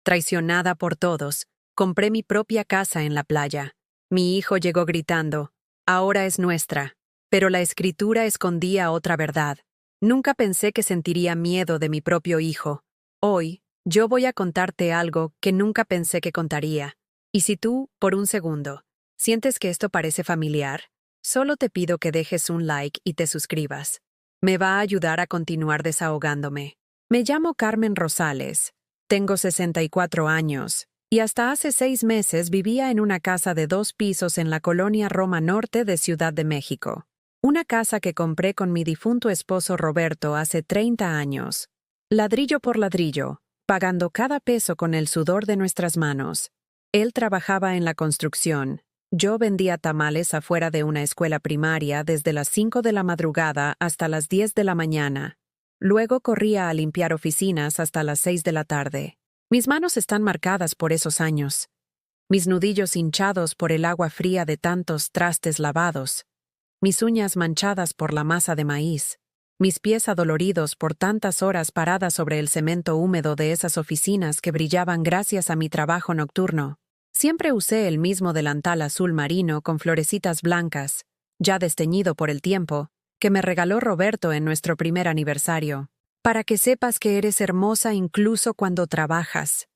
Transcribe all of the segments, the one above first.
traicionada por todos, compré mi propia casa en la playa. Mi hijo llegó gritando, ahora es nuestra. Pero la escritura escondía otra verdad. Nunca pensé que sentiría miedo de mi propio hijo. Hoy, yo voy a contarte algo que nunca pensé que contaría. Y si tú, por un segundo, sientes que esto parece familiar, solo te pido que dejes un like y te suscribas. Me va a ayudar a continuar desahogándome. Me llamo Carmen Rosales. Tengo 64 años. Y hasta hace 6 meses vivía en una casa de 2 pisos en la colonia Roma Norte de Ciudad de México. Una casa que compré con mi difunto esposo Roberto hace 30 años. Ladrillo por ladrillo, pagando cada peso con el sudor de nuestras manos. Él trabajaba en la construcción. Yo vendía tamales afuera de una escuela primaria desde las 5 de la madrugada hasta las 10 de la mañana. Luego corría a limpiar oficinas hasta las 6 de la tarde. Mis manos están marcadas por esos años. Mis nudillos hinchados por el agua fría de tantos trastes lavados. Mis uñas manchadas por la masa de maíz. Mis pies adoloridos por tantas horas paradas sobre el cemento húmedo de esas oficinas que brillaban gracias a mi trabajo nocturno. Siempre usé el mismo delantal azul marino con florecitas blancas, ya desteñido por el tiempo, que me regaló Roberto en nuestro primer aniversario. Para que sepas que eres hermosa incluso cuando trabajas,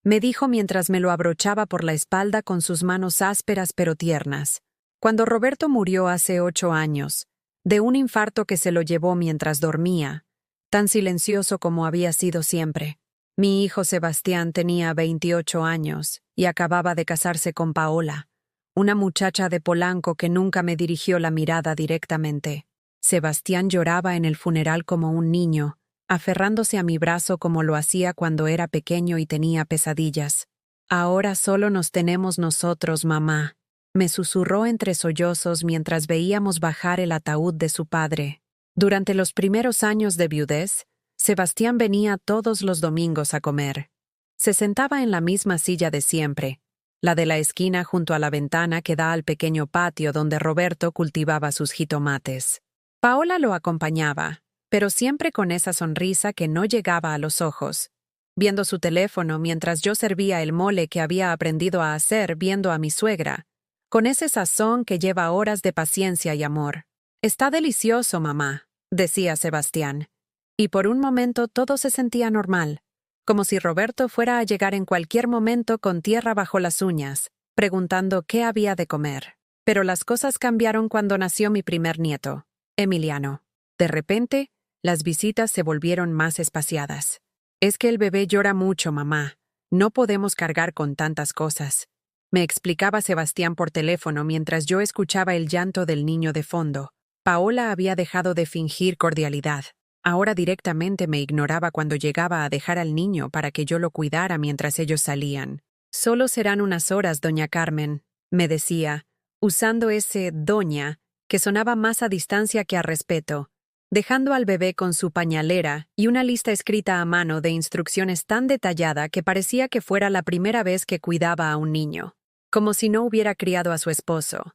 me dijo mientras me lo abrochaba por la espalda con sus manos ásperas pero tiernas. Cuando Roberto murió hace 8 años, de un infarto que se lo llevó mientras dormía, tan silencioso como había sido siempre. Mi hijo Sebastián tenía 28 años y acababa de casarse con Paola, una muchacha de Polanco que nunca me dirigió la mirada directamente. Sebastián lloraba en el funeral como un niño, aferrándose a mi brazo como lo hacía cuando era pequeño y tenía pesadillas. Ahora solo nos tenemos nosotros, mamá, me susurró entre sollozos mientras veíamos bajar el ataúd de su padre. Durante los primeros años de viudez, Sebastián venía todos los domingos a comer. Se sentaba en la misma silla de siempre, la de la esquina junto a la ventana que da al pequeño patio donde Roberto cultivaba sus jitomates. Paola lo acompañaba, pero siempre con esa sonrisa que no llegaba a los ojos, viendo su teléfono mientras yo servía el mole que había aprendido a hacer viendo a mi suegra, con ese sazón que lleva horas de paciencia y amor. Está delicioso, mamá, decía Sebastián. Y por un momento todo se sentía normal, como si Roberto fuera a llegar en cualquier momento con tierra bajo las uñas, preguntando qué había de comer. Pero las cosas cambiaron cuando nació mi primer nieto, Emiliano. De repente, las visitas se volvieron más espaciadas. Es que el bebé llora mucho, mamá. No podemos cargar con tantas cosas, me explicaba Sebastián por teléfono mientras yo escuchaba el llanto del niño de fondo. Paola había dejado de fingir cordialidad. Ahora directamente me ignoraba cuando llegaba a dejar al niño para que yo lo cuidara mientras ellos salían. Solo serán unas horas, doña Carmen, me decía, usando ese doña que sonaba más a distancia que a respeto, dejando al bebé con su pañalera y una lista escrita a mano de instrucciones tan detallada que parecía que fuera la primera vez que cuidaba a un niño, como si no hubiera criado a su esposo,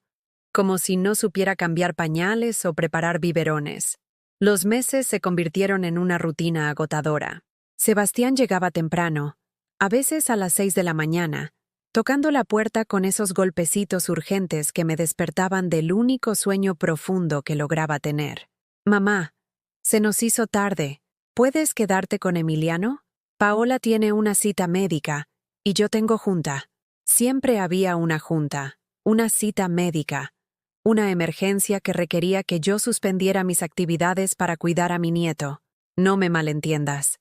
como si no supiera cambiar pañales o preparar biberones. Los meses se convirtieron en una rutina agotadora. Sebastián llegaba temprano, a veces a las 6 de la mañana, tocando la puerta con esos golpecitos urgentes que me despertaban del único sueño profundo que lograba tener. Mamá, se nos hizo tarde. ¿Puedes quedarte con Emiliano? Paola tiene una cita médica y yo tengo junta. Siempre había una junta, una cita médica. Una emergencia que requería que yo suspendiera mis actividades para cuidar a mi nieto. No me malentiendas.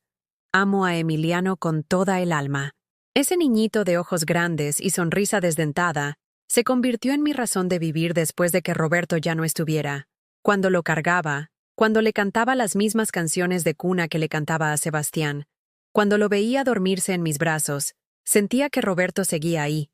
Amo a Emiliano con toda el alma. Ese niñito de ojos grandes y sonrisa desdentada se convirtió en mi razón de vivir después de que Roberto ya no estuviera. Cuando lo cargaba, cuando le cantaba las mismas canciones de cuna que le cantaba a Sebastián, cuando lo veía dormirse en mis brazos, sentía que Roberto seguía ahí,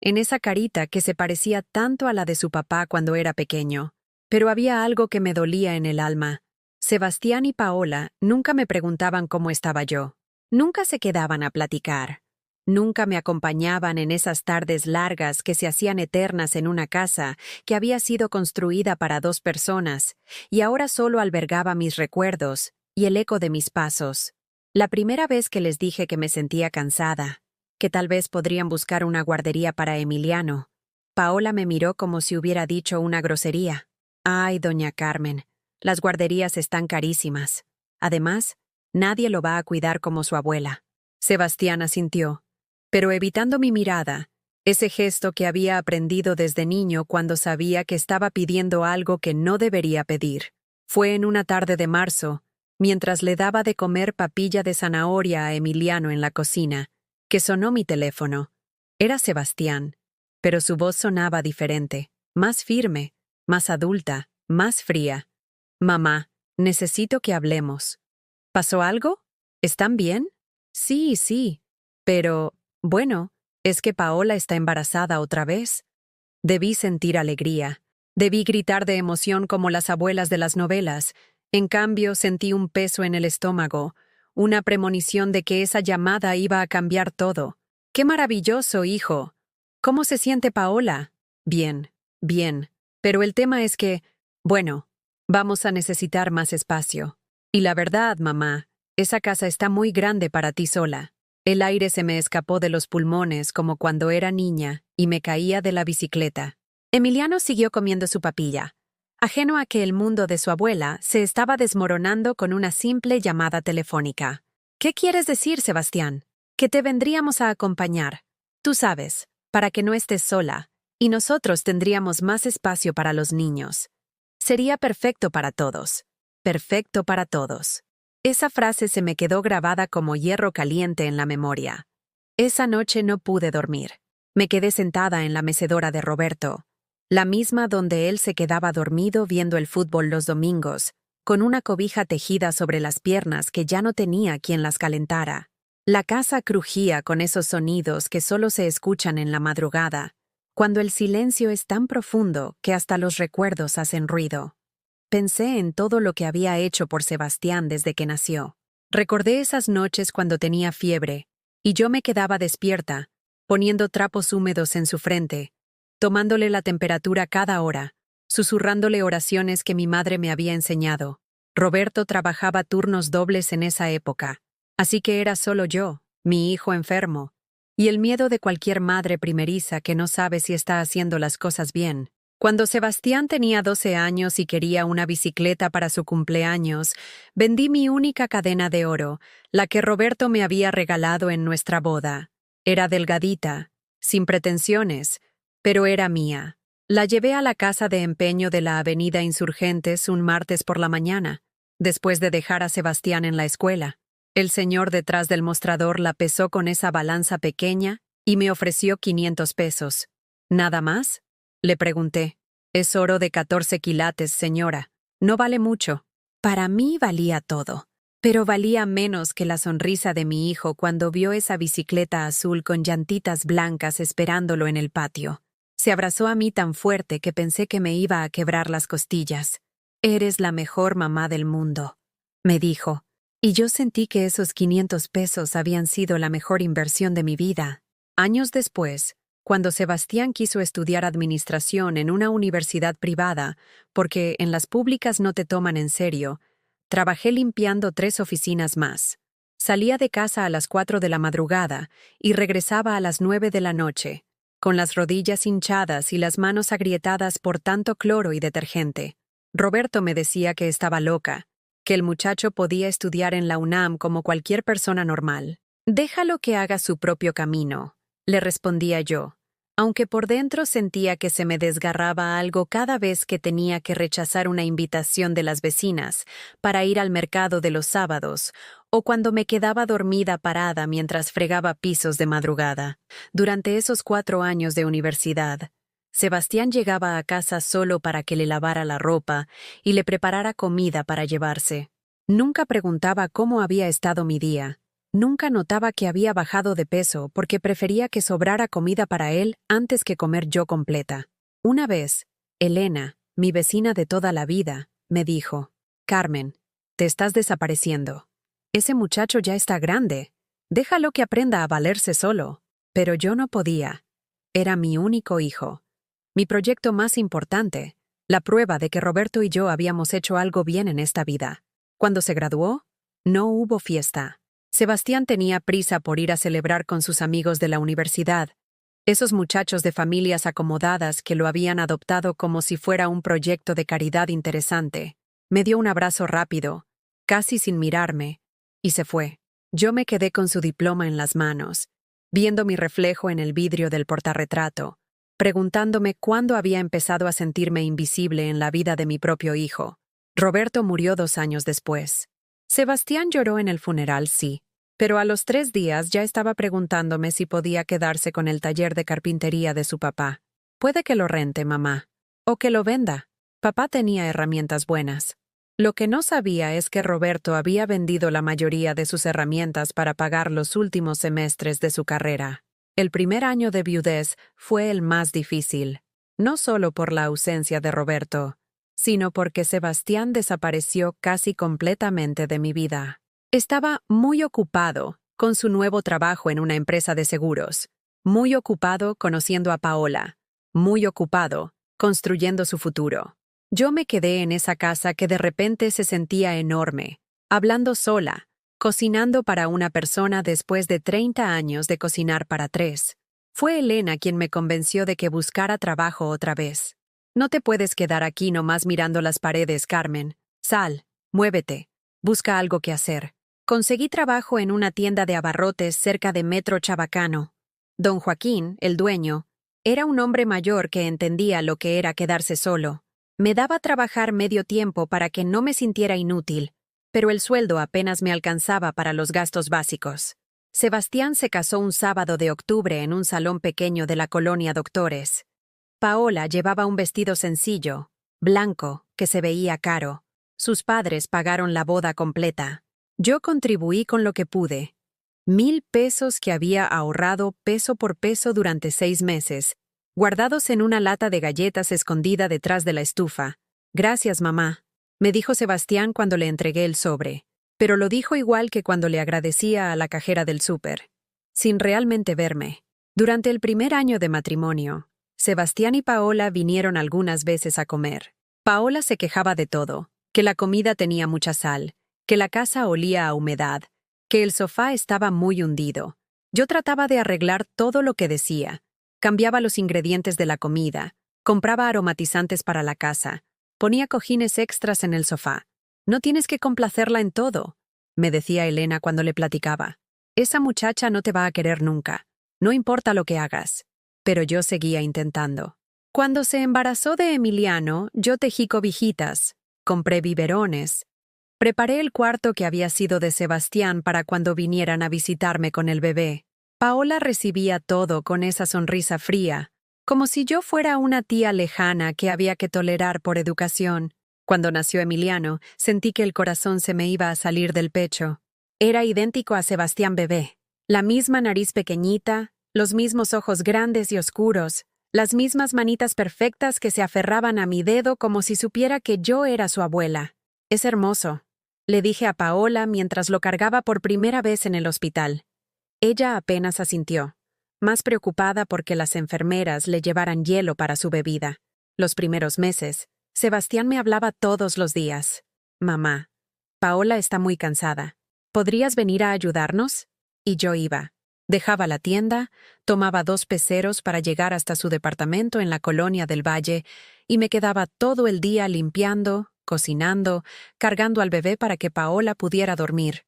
en esa carita que se parecía tanto a la de su papá cuando era pequeño. Pero había algo que me dolía en el alma. Sebastián y Paola nunca me preguntaban cómo estaba yo. Nunca se quedaban a platicar. Nunca me acompañaban en esas tardes largas que se hacían eternas en una casa que había sido construida para 2 personas y ahora solo albergaba mis recuerdos y el eco de mis pasos. La primera vez que les dije que me sentía cansada, que tal vez podrían buscar una guardería para Emiliano. Paola me miró como si hubiera dicho una grosería. Ay, doña Carmen, las guarderías están carísimas. Además, nadie lo va a cuidar como su abuela. Sebastián asintió, pero evitando mi mirada, ese gesto que había aprendido desde niño cuando sabía que estaba pidiendo algo que no debería pedir. Fue en una tarde de marzo, mientras le daba de comer papilla de zanahoria a Emiliano en la cocina, que sonó mi teléfono. Era Sebastián, pero su voz sonaba diferente, más firme, más adulta, más fría. Mamá, necesito que hablemos. ¿Pasó algo? ¿Están bien? Sí, sí. Pero, bueno, ¿es que Paola está embarazada otra vez? Debí sentir alegría. Debí gritar de emoción como las abuelas de las novelas. En cambio, sentí un peso en el estómago, una premonición de que esa llamada iba a cambiar todo. ¡Qué maravilloso, hijo! ¿Cómo se siente Paola? Bien, bien. Pero el tema es que, bueno, vamos a necesitar más espacio. Y la verdad, mamá, esa casa está muy grande para ti sola. El aire se me escapó de los pulmones como cuando era niña y me caía de la bicicleta. Emiliano siguió comiendo su papilla, ajeno a que el mundo de su abuela se estaba desmoronando con una simple llamada telefónica. ¿Qué quieres decir, Sebastián? Que te vendríamos a acompañar. Tú sabes, para que no estés sola, y nosotros tendríamos más espacio para los niños. Sería perfecto para todos. Perfecto para todos. Esa frase se me quedó grabada como hierro caliente en la memoria. Esa noche no pude dormir. Me quedé sentada en la mecedora de Roberto, la misma donde él se quedaba dormido viendo el fútbol los domingos, con una cobija tejida sobre las piernas que ya no tenía quien las calentara. La casa crujía con esos sonidos que solo se escuchan en la madrugada, cuando el silencio es tan profundo que hasta los recuerdos hacen ruido. Pensé en todo lo que había hecho por Sebastián desde que nació. Recordé esas noches cuando tenía fiebre, y yo me quedaba despierta, poniendo trapos húmedos en su frente, tomándole la temperatura cada hora, susurrándole oraciones que mi madre me había enseñado. Roberto trabajaba turnos dobles en esa época, así que era solo yo, mi hijo enfermo, y el miedo de cualquier madre primeriza que no sabe si está haciendo las cosas bien. Cuando Sebastián tenía 12 años y quería una bicicleta para su cumpleaños, vendí mi única cadena de oro, la que Roberto me había regalado en nuestra boda. Era delgadita, sin pretensiones, pero era mía. La llevé a la casa de empeño de la Avenida Insurgentes un martes por la mañana, después de dejar a Sebastián en la escuela. El señor detrás del mostrador la pesó con esa balanza pequeña y me ofreció 500 pesos. ¿Nada más? Le pregunté. Es oro de 14 quilates, señora. No vale mucho. Para mí valía todo, pero valía menos que la sonrisa de mi hijo cuando vio esa bicicleta azul con llantitas blancas esperándolo en el patio. Se abrazó a mí tan fuerte que pensé que me iba a quebrar las costillas. Eres la mejor mamá del mundo, me dijo, y yo sentí que esos 500 pesos habían sido la mejor inversión de mi vida. Años después, cuando Sebastián quiso estudiar administración en una universidad privada, porque en las públicas no te toman en serio, trabajé limpiando 3 oficinas más. Salía de casa a las 4 de la madrugada y regresaba a las 9 de la noche, con las rodillas hinchadas y las manos agrietadas por tanto cloro y detergente. Roberto me decía que estaba loca, que el muchacho podía estudiar en la UNAM como cualquier persona normal. Déjalo que haga su propio camino, le respondía yo, aunque por dentro sentía que se me desgarraba algo cada vez que tenía que rechazar una invitación de las vecinas para ir al mercado de los sábados, o cuando me quedaba dormida parada mientras fregaba pisos de madrugada. Durante esos 4 años de universidad, Sebastián llegaba a casa solo para que le lavara la ropa y le preparara comida para llevarse. Nunca preguntaba cómo había estado mi día. Nunca notaba que había bajado de peso porque prefería que sobrara comida para él antes que comer yo completa. Una vez, Elena, mi vecina de toda la vida, me dijo: «Carmen, te estás desapareciendo. Ese muchacho ya está grande. Déjalo que aprenda a valerse solo». Pero yo no podía. Era mi único hijo. Mi proyecto más importante, la prueba de que Roberto y yo habíamos hecho algo bien en esta vida. Cuando se graduó, no hubo fiesta. Sebastián tenía prisa por ir a celebrar con sus amigos de la universidad, esos muchachos de familias acomodadas que lo habían adoptado como si fuera un proyecto de caridad interesante. Me dio un abrazo rápido, casi sin mirarme, y se fue. Yo me quedé con su diploma en las manos, viendo mi reflejo en el vidrio del portarretrato, preguntándome cuándo había empezado a sentirme invisible en la vida de mi propio hijo. Roberto murió 2 años después. Sebastián lloró en el funeral, sí, pero a los 3 días ya estaba preguntándome si podía quedarse con el taller de carpintería de su papá. Puede que lo rente, mamá, o que lo venda. Papá tenía herramientas buenas. Lo que no sabía es que Roberto había vendido la mayoría de sus herramientas para pagar los últimos semestres de su carrera. El primer año de viudez fue el más difícil, no solo por la ausencia de Roberto, sino porque Sebastián desapareció casi completamente de mi vida. Estaba muy ocupado con su nuevo trabajo en una empresa de seguros, muy ocupado conociendo a Paola, muy ocupado construyendo su futuro. Yo me quedé en esa casa que de repente se sentía enorme, hablando sola, cocinando para una persona después de 30 años de cocinar para 3. Fue Elena quien me convenció de que buscara trabajo otra vez. No te puedes quedar aquí nomás mirando las paredes, Carmen. Sal, muévete, busca algo que hacer. Conseguí trabajo en una tienda de abarrotes cerca de Metro Chabacano. Don Joaquín, el dueño, era un hombre mayor que entendía lo que era quedarse solo. Me daba trabajar medio tiempo para que no me sintiera inútil, pero el sueldo apenas me alcanzaba para los gastos básicos. Sebastián se casó un sábado de octubre en un salón pequeño de la colonia Doctores. Paola llevaba un vestido sencillo, blanco, que se veía caro. Sus padres pagaron la boda completa. Yo contribuí con lo que pude. 1,000 pesos que había ahorrado peso por peso durante 6 meses, guardados en una lata de galletas escondida detrás de la estufa. Gracias, mamá, me dijo Sebastián cuando le entregué el sobre, pero lo dijo igual que cuando le agradecía a la cajera del súper, sin realmente verme. Durante el primer año de matrimonio, Sebastián y Paola vinieron algunas veces a comer. Paola se quejaba de todo, que la comida tenía mucha sal, que la casa olía a humedad, que el sofá estaba muy hundido. Yo trataba de arreglar todo lo que decía. Cambiaba los ingredientes de la comida, compraba aromatizantes para la casa, ponía cojines extras en el sofá. No tienes que complacerla en todo, me decía Elena cuando le platicaba. Esa muchacha no te va a querer nunca, no importa lo que hagas. Pero yo seguía intentando. Cuando se embarazó de Emiliano, yo tejí cobijitas, compré biberones, preparé el cuarto que había sido de Sebastián para cuando vinieran a visitarme con el bebé. Paola recibía todo con esa sonrisa fría, como si yo fuera una tía lejana que había que tolerar por educación. Cuando nació Emiliano, sentí que el corazón se me iba a salir del pecho. Era idéntico a Sebastián bebé. La misma nariz pequeñita, los mismos ojos grandes y oscuros, las mismas manitas perfectas que se aferraban a mi dedo como si supiera que yo era su abuela. Es hermoso, le dije a Paola mientras lo cargaba por primera vez en el hospital. Ella apenas asintió, más preocupada porque las enfermeras le llevaran hielo para su bebida. Los primeros meses, Sebastián me hablaba todos los días. Mamá, Paola está muy cansada. ¿Podrías venir a ayudarnos? Y yo iba. Dejaba la tienda, tomaba 2 peceros para llegar hasta su departamento en la colonia del Valle y me quedaba todo el día limpiando, cocinando, cargando al bebé para que Paola pudiera dormir.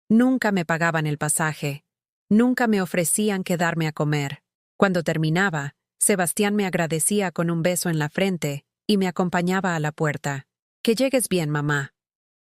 Nunca me pagaban el pasaje. Nunca me ofrecían quedarme a comer. Cuando terminaba, Sebastián me agradecía con un beso en la frente y me acompañaba a la puerta. Que llegues bien, mamá.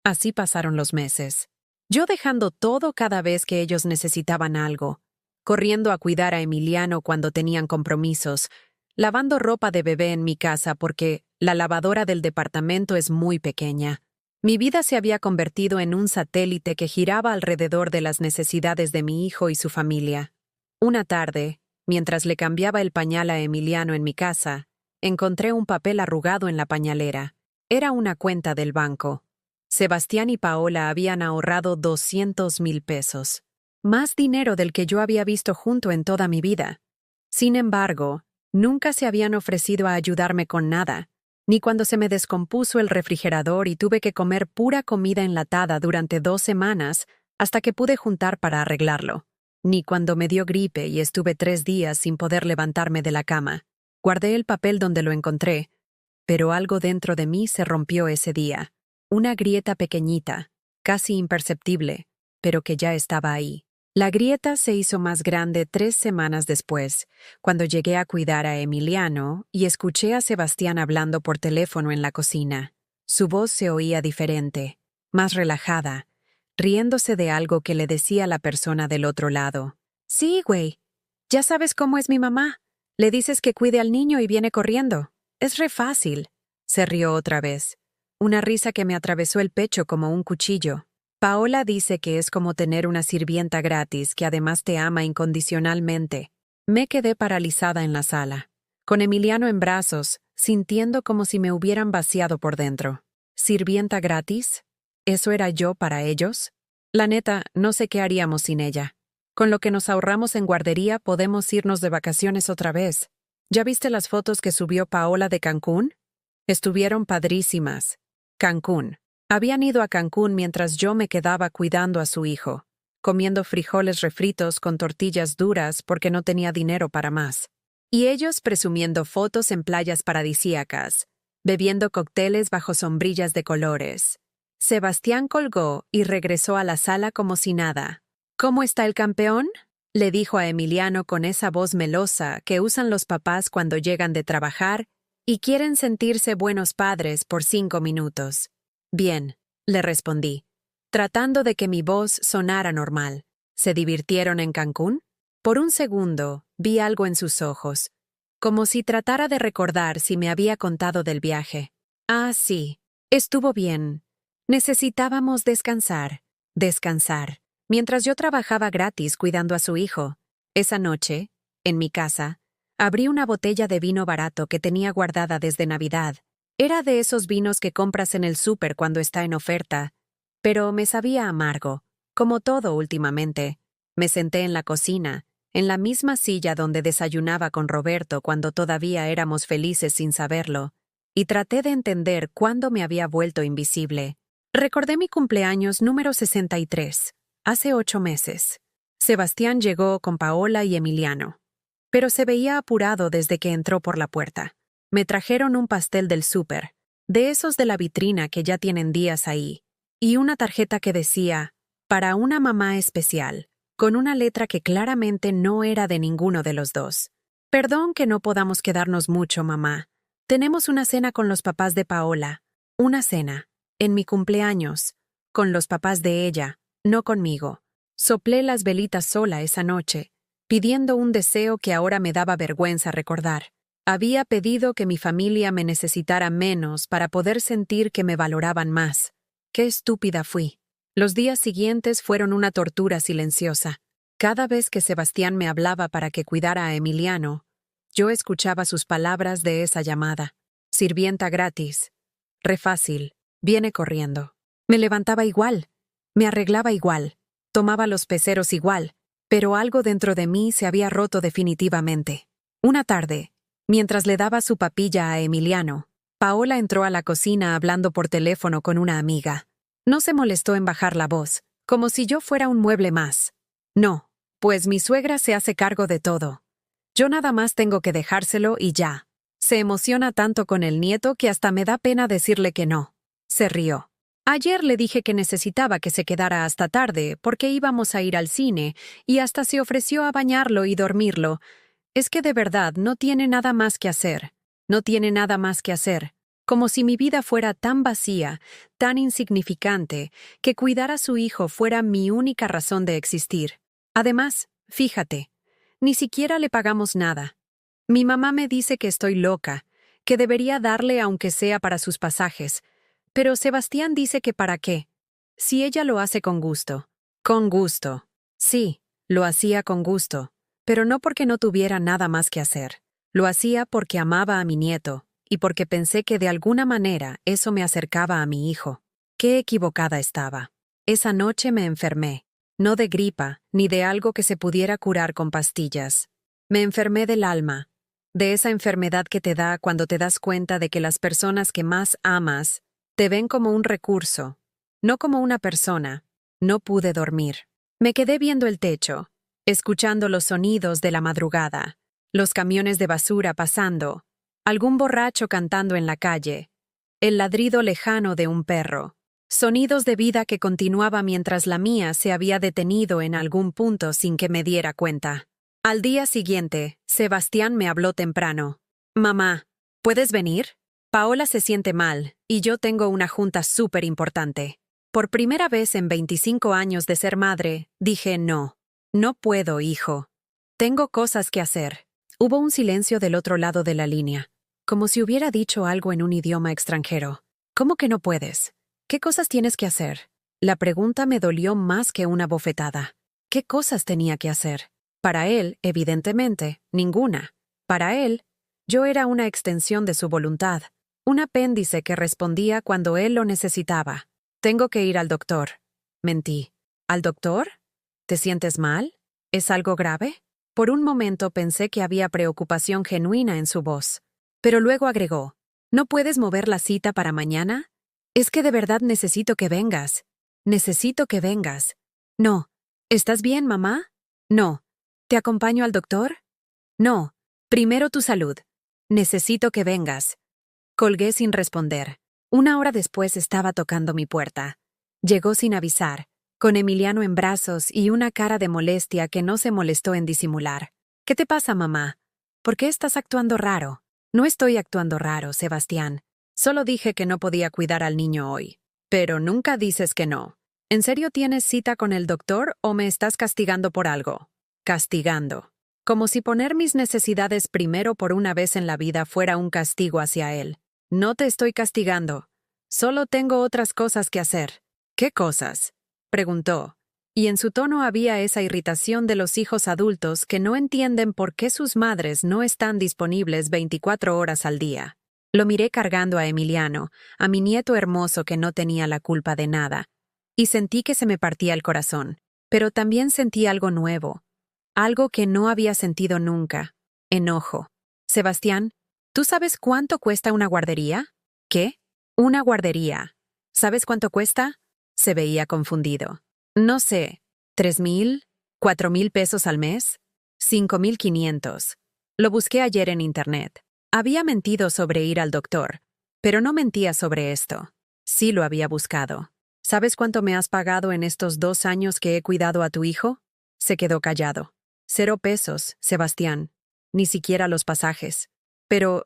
Así pasaron los meses. Yo dejando todo cada vez que ellos necesitaban algo, corriendo a cuidar a Emiliano cuando tenían compromisos, lavando ropa de bebé en mi casa porque la lavadora del departamento es muy pequeña. Mi vida se había convertido en un satélite que giraba alrededor de las necesidades de mi hijo y su familia. Una tarde, mientras le cambiaba el pañal a Emiliano en mi casa, encontré un papel arrugado en la pañalera. Era una cuenta del banco. Sebastián y Paola habían ahorrado 200,000 pesos. Más dinero del que yo había visto junto en toda mi vida. Sin embargo, nunca se habían ofrecido a ayudarme con nada, ni cuando se me descompuso el refrigerador y tuve que comer pura comida enlatada durante 2 semanas, hasta que pude juntar para arreglarlo. Ni cuando me dio gripe y estuve 3 días sin poder levantarme de la cama. Guardé el papel donde lo encontré, pero algo dentro de mí se rompió ese día. Una grieta pequeñita, casi imperceptible, pero que ya estaba ahí. La grieta se hizo más grande 3 semanas después, cuando llegué a cuidar a Emiliano y escuché a Sebastián hablando por teléfono en la cocina. Su voz se oía diferente, más relajada, riéndose de algo que le decía la persona del otro lado. Sí, güey. Ya sabes cómo es mi mamá. Le dices que cuide al niño y viene corriendo. Es re fácil. Se rió otra vez. Una risa que me atravesó el pecho como un cuchillo. Paola dice que es como tener una sirvienta gratis que además te ama incondicionalmente. Me quedé paralizada en la sala, con Emiliano en brazos, sintiendo como si me hubieran vaciado por dentro. ¿Sirvienta gratis? ¿Eso era yo para ellos? La neta, no sé qué haríamos sin ella. Con lo que nos ahorramos en guardería podemos irnos de vacaciones otra vez. ¿Ya viste las fotos que subió Paola de Cancún? Estuvieron padrísimas. Cancún. Habían ido a Cancún mientras yo me quedaba cuidando a su hijo, comiendo frijoles refritos con tortillas duras porque no tenía dinero para más. Y ellos presumiendo fotos en playas paradisíacas, bebiendo cócteles bajo sombrillas de colores. Sebastián colgó y regresó a la sala como si nada. ¿Cómo está el campeón?, le dijo a Emiliano con esa voz melosa que usan los papás cuando llegan de trabajar y quieren sentirse buenos padres por 5 minutos. Bien, le respondí, tratando de que mi voz sonara normal. ¿Se divirtieron en Cancún? Por un segundo, vi algo en sus ojos, como si tratara de recordar si me había contado del viaje. Ah, sí, estuvo bien. Necesitábamos descansar. Mientras yo trabajaba gratis cuidando a su hijo. Esa noche, en mi casa, abrí una botella de vino barato que tenía guardada desde Navidad. Era de esos vinos que compras en el súper cuando está en oferta, pero me sabía amargo, como todo últimamente. Me senté en la cocina, en la misma silla donde desayunaba con Roberto cuando todavía éramos felices sin saberlo, y traté de entender cuándo me había vuelto invisible. Recordé mi cumpleaños número 63, hace 8 meses. Sebastián llegó con Paola y Emiliano, pero se veía apurado desde que entró por la puerta. Me trajeron un pastel del súper, de esos de la vitrina que ya tienen días ahí, y una tarjeta que decía, para una mamá especial, con una letra que claramente no era de ninguno de los dos. Perdón que no podamos quedarnos mucho, mamá. Tenemos una cena con los papás de Paola. Una cena, en mi cumpleaños, con los papás de ella, no conmigo. Soplé las velitas sola esa noche, pidiendo un deseo que ahora me daba vergüenza recordar. Había pedido que mi familia me necesitara menos para poder sentir que me valoraban más. Qué estúpida fui. Los días siguientes fueron una tortura silenciosa. Cada vez que Sebastián me hablaba para que cuidara a Emiliano, yo escuchaba sus palabras de esa llamada. Sirvienta gratis. Re fácil. Viene corriendo. Me levantaba igual. Me arreglaba igual. Tomaba los peceros igual. Pero algo dentro de mí se había roto definitivamente. Una tarde, mientras le daba su papilla a Emiliano, Paola entró a la cocina hablando por teléfono con una amiga. No se molestó en bajar la voz, como si yo fuera un mueble más. No, pues mi suegra se hace cargo de todo. Yo nada más tengo que dejárselo y ya. Se emociona tanto con el nieto que hasta me da pena decirle que no. Se rió. Ayer le dije que necesitaba que se quedara hasta tarde porque íbamos a ir al cine y hasta se ofreció a bañarlo y dormirlo. Es que de verdad no tiene nada más que hacer. No tiene nada más que hacer. Como si mi vida fuera tan vacía, tan insignificante, que cuidar a su hijo fuera mi única razón de existir. Además, fíjate, ni siquiera le pagamos nada. Mi mamá me dice que estoy loca, que debería darle aunque sea para sus pasajes, pero Sebastián dice que para qué. Si ella lo hace con gusto. Con gusto. Sí, lo hacía con gusto. Pero no porque no tuviera nada más que hacer. Lo hacía porque amaba a mi nieto, y porque pensé que de alguna manera eso me acercaba a mi hijo. Qué equivocada estaba. Esa noche me enfermé. No de gripa, ni de algo que se pudiera curar con pastillas. Me enfermé del alma, de esa enfermedad que te da cuando te das cuenta de que las personas que más amas te ven como un recurso, no como una persona, No pude dormir. Me quedé viendo el techo, escuchando los sonidos de la madrugada, los camiones de basura pasando, algún borracho cantando en la calle, el ladrido lejano de un perro, sonidos de vida que continuaba mientras la mía se había detenido en algún punto sin que me diera cuenta. Al día siguiente, Sebastián me habló temprano. Mamá, ¿puedes venir? Paola se siente mal, y yo tengo una junta súper importante. Por primera vez en 25 años de ser madre, dije no. No puedo, hijo. Tengo cosas que hacer. Hubo un silencio del otro lado de la línea, como si hubiera dicho algo en un idioma extranjero. ¿Cómo que no puedes? ¿Qué cosas tienes que hacer? La pregunta me dolió más que una bofetada. ¿Qué cosas tenía que hacer? Para él, evidentemente, ninguna. Para él, yo era una extensión de su voluntad, un apéndice que respondía cuando él lo necesitaba. Tengo que ir al doctor. Mentí. ¿Al doctor? ¿Te sientes mal? ¿Es algo grave? Por un momento pensé que había preocupación genuina en su voz. Pero luego agregó, ¿no puedes mover la cita para mañana? Es que de verdad necesito que vengas. Necesito que vengas. No. ¿Estás bien, mamá? No. ¿Te acompaño al doctor? No. Primero tu salud. Necesito que vengas. Colgué sin responder. Una hora después estaba tocando mi puerta. Llegó sin avisar, con Emiliano en brazos y una cara de molestia que no se molestó en disimular. ¿Qué te pasa, mamá? ¿Por qué estás actuando raro? No estoy actuando raro, Sebastián. Solo dije que no podía cuidar al niño hoy. Pero nunca dices que no. ¿En serio tienes cita con el doctor o me estás castigando por algo? Castigando. Como si poner mis necesidades primero por una vez en la vida fuera un castigo hacia él. No te estoy castigando. Solo tengo otras cosas que hacer. ¿Qué cosas? Preguntó. Y en su tono había esa irritación de los hijos adultos que no entienden por qué sus madres no están disponibles 24 horas al día. Lo miré cargando a Emiliano, a mi nieto hermoso que no tenía la culpa de nada, y sentí que se me partía el corazón. Pero también sentí algo nuevo, algo que no había sentido nunca. Enojo. Sebastián, ¿tú sabes cuánto cuesta una guardería? ¿Qué? Una guardería. ¿Sabes cuánto cuesta? Se veía confundido. No sé, ¿3,000? ¿4,000 pesos al mes? 5,500. Lo busqué ayer en internet. Había mentido sobre ir al doctor, pero no mentía sobre esto. Sí lo había buscado. ¿Sabes cuánto me has pagado en estos 2 años que he cuidado a tu hijo? Se quedó callado. 0 pesos, Sebastián. Ni siquiera los pasajes. Pero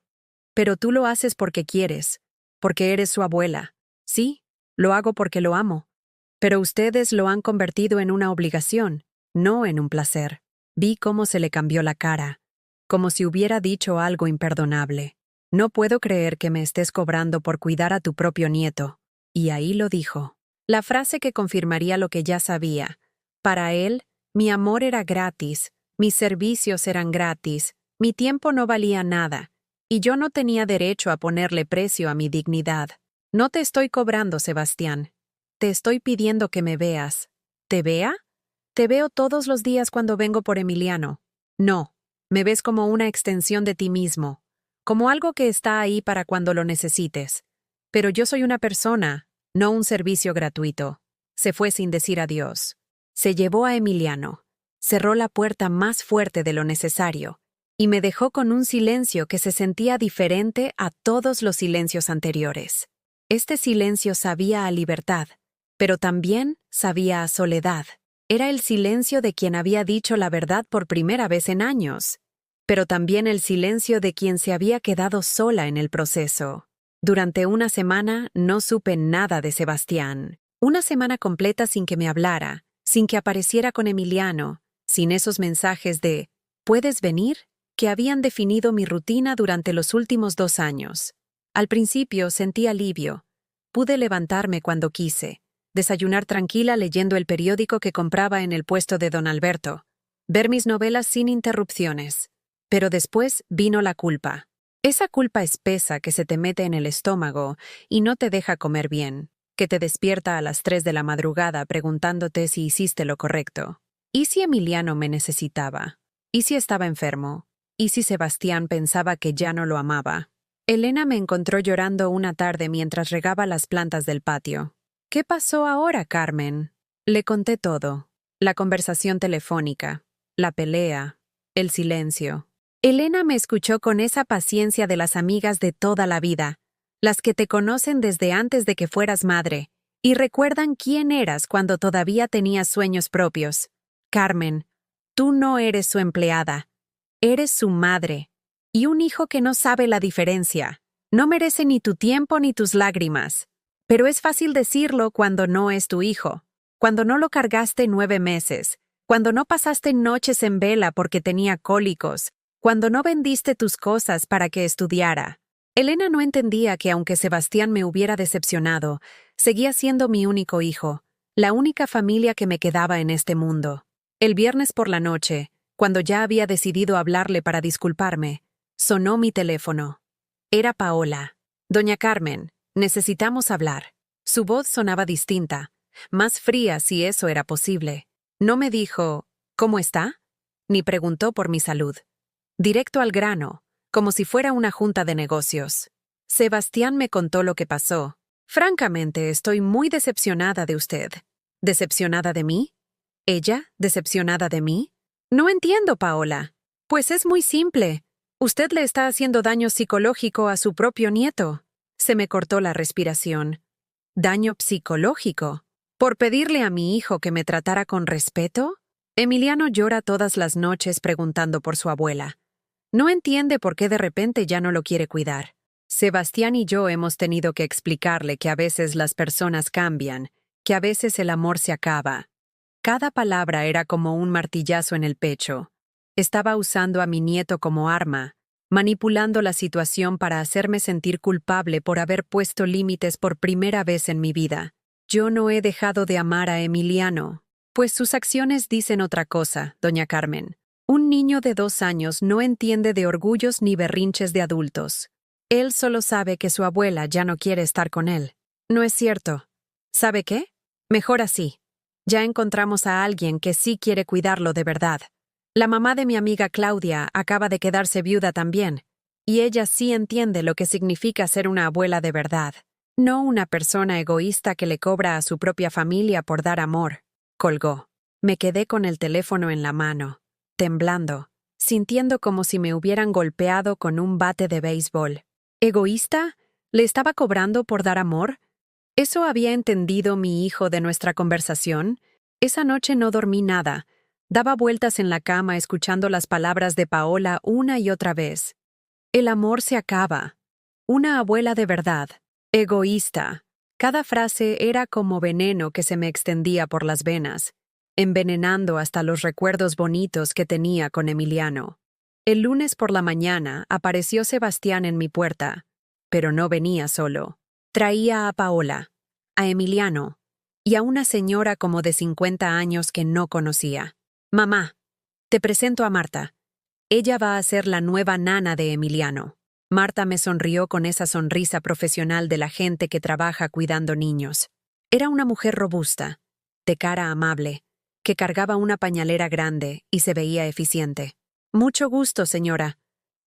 tú lo haces porque quieres, porque eres su abuela. Sí, lo hago porque lo amo. Pero ustedes lo han convertido en una obligación, no en un placer. Vi cómo se le cambió la cara, como si hubiera dicho algo imperdonable. No puedo creer que me estés cobrando por cuidar a tu propio nieto. Y ahí lo dijo. La frase que confirmaría lo que ya sabía. Para él, mi amor era gratis, mis servicios eran gratis, mi tiempo no valía nada, y yo no tenía derecho a ponerle precio a mi dignidad. No te estoy cobrando, Sebastián. Te estoy pidiendo que me veas. ¿Te vea? Te veo todos los días cuando vengo por Emiliano. No, me ves como una extensión de ti mismo, como algo que está ahí para cuando lo necesites. Pero yo soy una persona, no un servicio gratuito. Se fue sin decir adiós. Se llevó a Emiliano, cerró la puerta más fuerte de lo necesario, y me dejó con un silencio que se sentía diferente a todos los silencios anteriores. Este silencio sabía a libertad, pero también sabía a soledad. Era el silencio de quien había dicho la verdad por primera vez en años, pero también el silencio de quien se había quedado sola en el proceso. Durante una semana no supe nada de Sebastián. Una semana completa sin que me hablara, sin que apareciera con Emiliano, sin esos mensajes de ¿puedes venir?, que habían definido mi rutina durante los últimos 2 años. Al principio sentí alivio. Pude levantarme cuando quise, desayunar tranquila leyendo el periódico que compraba en el puesto de don Alberto, ver mis novelas sin interrupciones. Pero después vino la culpa. Esa culpa espesa que se te mete en el estómago y no te deja comer bien, que te despierta a las 3 de la madrugada preguntándote si hiciste lo correcto. ¿Y si Emiliano me necesitaba? ¿Y si estaba enfermo? ¿Y si Sebastián pensaba que ya no lo amaba? Elena me encontró llorando una tarde mientras regaba las plantas del patio. ¿Qué pasó ahora, Carmen? Le conté todo. La conversación telefónica, la pelea, el silencio. Elena me escuchó con esa paciencia de las amigas de toda la vida, las que te conocen desde antes de que fueras madre, y recuerdan quién eras cuando todavía tenías sueños propios. Carmen, tú no eres su empleada, eres su madre, y un hijo que no sabe la diferencia. No merece ni tu tiempo ni tus lágrimas. Pero es fácil decirlo cuando no es tu hijo, cuando no lo cargaste 9 meses, cuando no pasaste noches en vela porque tenía cólicos, cuando no vendiste tus cosas para que estudiara. Elena no entendía que aunque Sebastián me hubiera decepcionado, seguía siendo mi único hijo, la única familia que me quedaba en este mundo. El viernes por la noche, cuando ya había decidido hablarle para disculparme, sonó mi teléfono. Era Paola. Doña Carmen, necesitamos hablar. Su voz sonaba distinta, más fría si eso era posible. No me dijo, ¿cómo está?, ni preguntó por mi salud. Directo al grano, como si fuera una junta de negocios. Sebastián me contó lo que pasó. Francamente, estoy muy decepcionada de usted. ¿Decepcionada de mí? ¿Ella, decepcionada de mí? No entiendo, Paola. Pues es muy simple. Usted le está haciendo daño psicológico a su propio nieto. Se me cortó la respiración. ¿Daño psicológico? ¿Por pedirle a mi hijo que me tratara con respeto? Emiliano llora todas las noches preguntando por su abuela. No entiende por qué de repente ya no lo quiere cuidar. Sebastián y yo hemos tenido que explicarle que a veces las personas cambian, que a veces el amor se acaba. Cada palabra era como un martillazo en el pecho. Estaba usando a mi nieto como arma, manipulando la situación para hacerme sentir culpable por haber puesto límites por primera vez en mi vida. Yo no he dejado de amar a Emiliano, pues sus acciones dicen otra cosa, doña Carmen. Un niño de 2 años no entiende de orgullos ni berrinches de adultos. Él solo sabe que su abuela ya no quiere estar con él. No es cierto. ¿Sabe qué? Mejor así. Ya encontramos a alguien que sí quiere cuidarlo de verdad. La mamá de mi amiga Claudia acaba de quedarse viuda también, y ella sí entiende lo que significa ser una abuela de verdad, no una persona egoísta que le cobra a su propia familia por dar amor. Colgó. Me quedé con el teléfono en la mano, temblando, sintiendo como si me hubieran golpeado con un bate de béisbol. ¿Egoísta? ¿Le estaba cobrando por dar amor? ¿Eso había entendido mi hijo de nuestra conversación? Esa noche no dormí nada. Daba vueltas en la cama escuchando las palabras de Paola una y otra vez. El amor se acaba. Una abuela de verdad. Egoísta. Cada frase era como veneno que se me extendía por las venas, envenenando hasta los recuerdos bonitos que tenía con Emiliano. El lunes por la mañana apareció Sebastián en mi puerta, pero no venía solo. Traía a Paola, a Emiliano y a una señora como de 50 años que no conocía. Mamá, te presento a Marta. Ella va a ser la nueva nana de Emiliano. Marta me sonrió con esa sonrisa profesional de la gente que trabaja cuidando niños. Era una mujer robusta, de cara amable, que cargaba una pañalera grande y se veía eficiente. Mucho gusto, señora.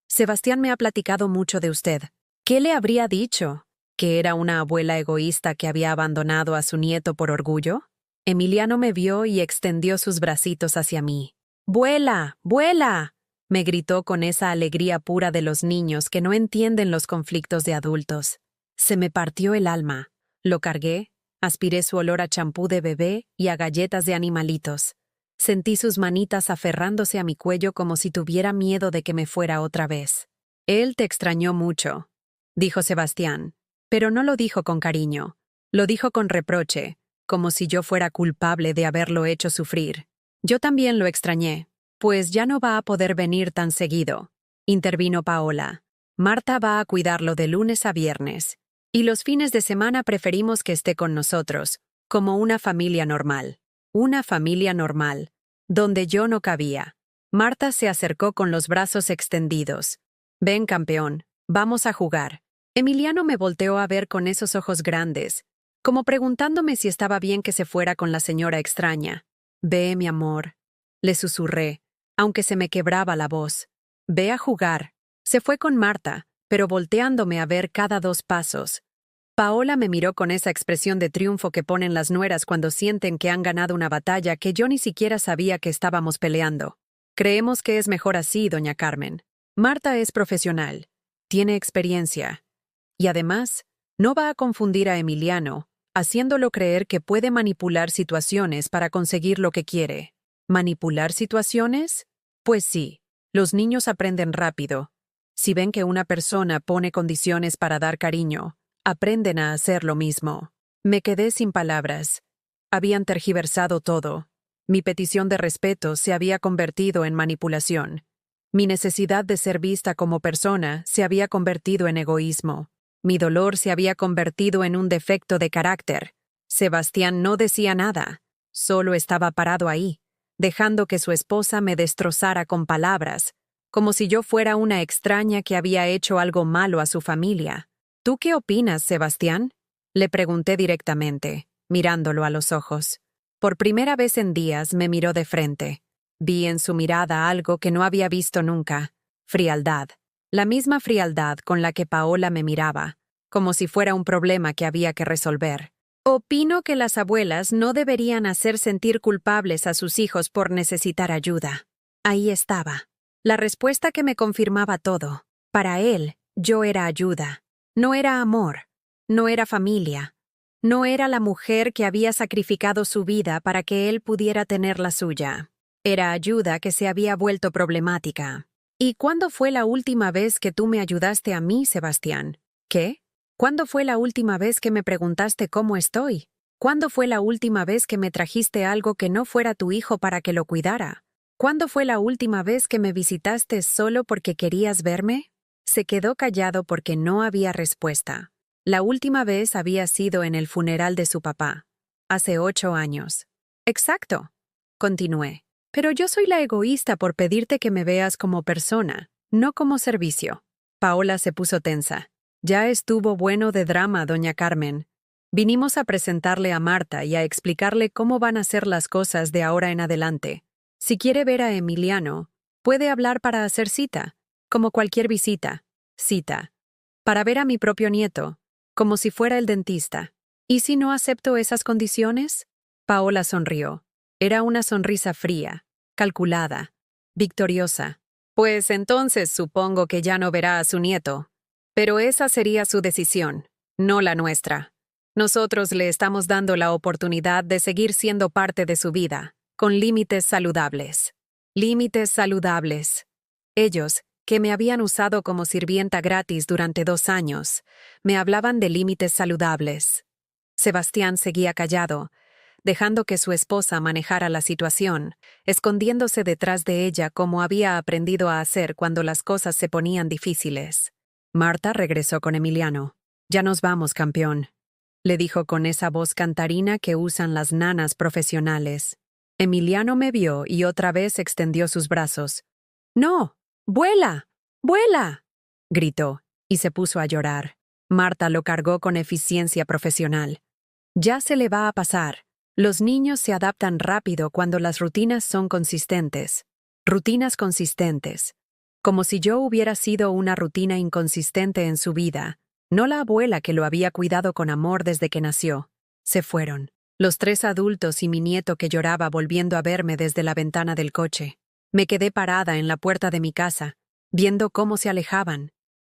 Sebastián me ha platicado mucho de usted. ¿Qué le habría dicho? ¿Que era una abuela egoísta que había abandonado a su nieto por orgullo? Emiliano me vio y extendió sus bracitos hacia mí. ¡Vuela! ¡Vuela!, me gritó con esa alegría pura de los niños que no entienden los conflictos de adultos. Se me partió el alma. Lo cargué, aspiré su olor a champú de bebé y a galletas de animalitos. Sentí sus manitas aferrándose a mi cuello como si tuviera miedo de que me fuera otra vez. Él te extrañó mucho, dijo Sebastián, pero no lo dijo con cariño. Lo dijo con reproche, como si yo fuera culpable de haberlo hecho sufrir. Yo también lo extrañé. Pues ya no va a poder venir tan seguido, intervino Paola. Marta va a cuidarlo de lunes a viernes, y los fines de semana preferimos que esté con nosotros, como una familia normal. Una familia normal, donde yo no cabía. Marta se acercó con los brazos extendidos. Ven, campeón, vamos a jugar. Emiliano me volteó a ver con esos ojos grandes, como preguntándome si estaba bien que se fuera con la señora extraña. Ve, mi amor, le susurré, aunque se me quebraba la voz. Ve a jugar. Se fue con Marta, pero volteándome a ver cada 2 pasos. Paola me miró con esa expresión de triunfo que ponen las nueras cuando sienten que han ganado una batalla que yo ni siquiera sabía que estábamos peleando. Creemos que es mejor así, doña Carmen. Marta es profesional, tiene experiencia. Y además, no va a confundir a Emiliano, haciéndolo creer que puede manipular situaciones para conseguir lo que quiere. ¿Manipular situaciones? Pues sí, los niños aprenden rápido. Si ven que una persona pone condiciones para dar cariño, aprenden a hacer lo mismo. Me quedé sin palabras. Habían tergiversado todo. Mi petición de respeto se había convertido en manipulación. Mi necesidad de ser vista como persona se había convertido en egoísmo. Mi dolor se había convertido en un defecto de carácter. Sebastián no decía nada, solo estaba parado ahí, dejando que su esposa me destrozara con palabras, como si yo fuera una extraña que había hecho algo malo a su familia. ¿Tú qué opinas, Sebastián? Le pregunté directamente, mirándolo a los ojos. Por primera vez en días me miró de frente. Vi en su mirada algo que no había visto nunca: frialdad. La misma frialdad con la que Paola me miraba, como si fuera un problema que había que resolver. Opino que las abuelas no deberían hacer sentir culpables a sus hijos por necesitar ayuda. Ahí estaba. La respuesta que me confirmaba todo. Para él, yo era ayuda. No era amor. No era familia. No era la mujer que había sacrificado su vida para que él pudiera tener la suya. Era ayuda que se había vuelto problemática. ¿Y cuándo fue la última vez que tú me ayudaste a mí, Sebastián? ¿Qué? ¿Cuándo fue la última vez que me preguntaste cómo estoy? ¿Cuándo fue la última vez que me trajiste algo que no fuera tu hijo para que lo cuidara? ¿Cuándo fue la última vez que me visitaste solo porque querías verme? Se quedó callado porque no había respuesta. La última vez había sido en el funeral de su papá, hace 8 años. Exacto, continué. Pero yo soy la egoísta por pedirte que me veas como persona, no como servicio. Paola se puso tensa. Ya estuvo bueno de drama, doña Carmen. Vinimos a presentarle a Marta y a explicarle cómo van a ser las cosas de ahora en adelante. Si quiere ver a Emiliano, puede hablar para hacer cita, como cualquier visita. Cita. Para ver a mi propio nieto, como si fuera el dentista. ¿Y si no acepto esas condiciones? Paola sonrió. Era una sonrisa fría, calculada, victoriosa. Pues entonces supongo que ya no verá a su nieto. Pero esa sería su decisión, no la nuestra. Nosotros le estamos dando la oportunidad de seguir siendo parte de su vida, con límites saludables. Límites saludables. Ellos, que me habían usado como sirvienta gratis durante 2 años, me hablaban de límites saludables. Sebastián seguía callado, dejando que su esposa manejara la situación, escondiéndose detrás de ella como había aprendido a hacer cuando las cosas se ponían difíciles. Marta regresó con Emiliano. «Ya nos vamos, campeón», le dijo con esa voz cantarina que usan las nanas profesionales. Emiliano me vio y otra vez extendió sus brazos. «¡No! ¡Vuela! ¡Vuela!», gritó, y se puso a llorar. Marta lo cargó con eficiencia profesional. «Ya se le va a pasar». Los niños se adaptan rápido cuando las rutinas son consistentes. Rutinas consistentes. Como si yo hubiera sido una rutina inconsistente en su vida, no la abuela que lo había cuidado con amor desde que nació. Se fueron. Los 3 adultos y mi nieto que lloraba volviendo a verme desde la ventana del coche. Me quedé parada en la puerta de mi casa, viendo cómo se alejaban,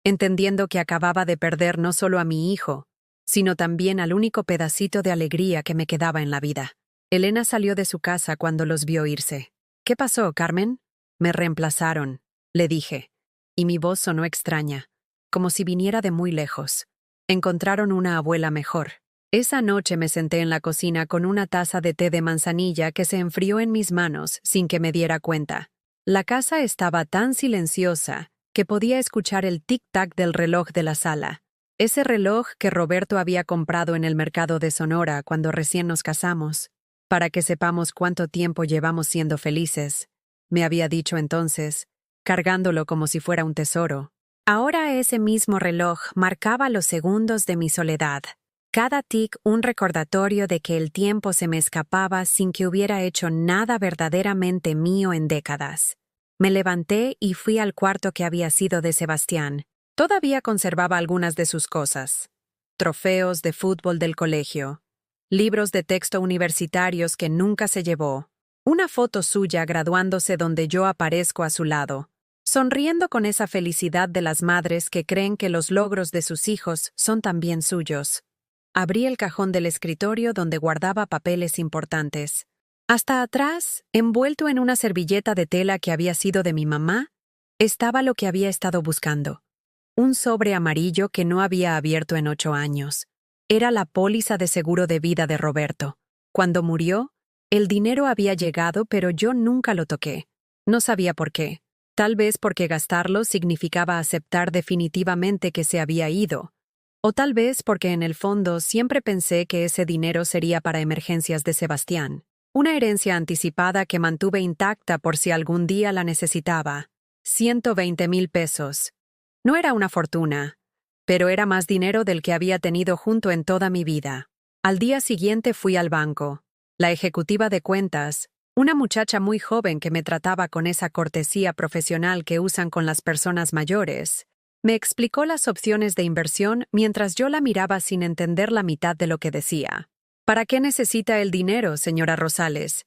entendiendo que acababa de perder no solo a mi hijo, sino también al único pedacito de alegría que me quedaba en la vida. Elena salió de su casa cuando los vio irse. «¿Qué pasó, Carmen?» «Me reemplazaron», le dije, y mi voz sonó extraña, como si viniera de muy lejos. Encontraron una abuela mejor. Esa noche me senté en la cocina con una taza de té de manzanilla que se enfrió en mis manos sin que me diera cuenta. La casa estaba tan silenciosa que podía escuchar el tic-tac del reloj de la sala. Ese reloj que Roberto había comprado en el mercado de Sonora cuando recién nos casamos, para que sepamos cuánto tiempo llevamos siendo felices, me había dicho entonces, cargándolo como si fuera un tesoro. Ahora ese mismo reloj marcaba los segundos de mi soledad. Cada tic un recordatorio de que el tiempo se me escapaba sin que hubiera hecho nada verdaderamente mío en décadas. Me levanté y fui al cuarto que había sido de Sebastián. Todavía conservaba algunas de sus cosas. trofeos de fútbol del colegio, libros de texto universitarios que nunca se llevó, una foto suya graduándose donde yo aparezco a su lado, sonriendo con esa felicidad de las madres que creen que los logros de sus hijos son también suyos. Abrí el cajón del escritorio donde guardaba papeles importantes. Hasta atrás, envuelto en una servilleta de tela que había sido de mi mamá, estaba lo que había estado buscando. Un sobre amarillo que no había abierto en 8 años. Era la póliza de seguro de vida de Roberto. Cuando murió, el dinero había llegado, pero yo nunca lo toqué. No sabía por qué. Tal vez porque gastarlo significaba aceptar definitivamente que se había ido. O tal vez porque en el fondo siempre pensé que ese dinero sería para emergencias de Sebastián. Una herencia anticipada que mantuve intacta por si algún día la necesitaba. 120,000 pesos. No era una fortuna, pero era más dinero del que había tenido junto en toda mi vida. Al día siguiente fui al banco. La ejecutiva de cuentas, una muchacha muy joven que me trataba con esa cortesía profesional que usan con las personas mayores, me explicó las opciones de inversión mientras yo la miraba sin entender la mitad de lo que decía. ¿Para qué necesita el dinero, señora Rosales?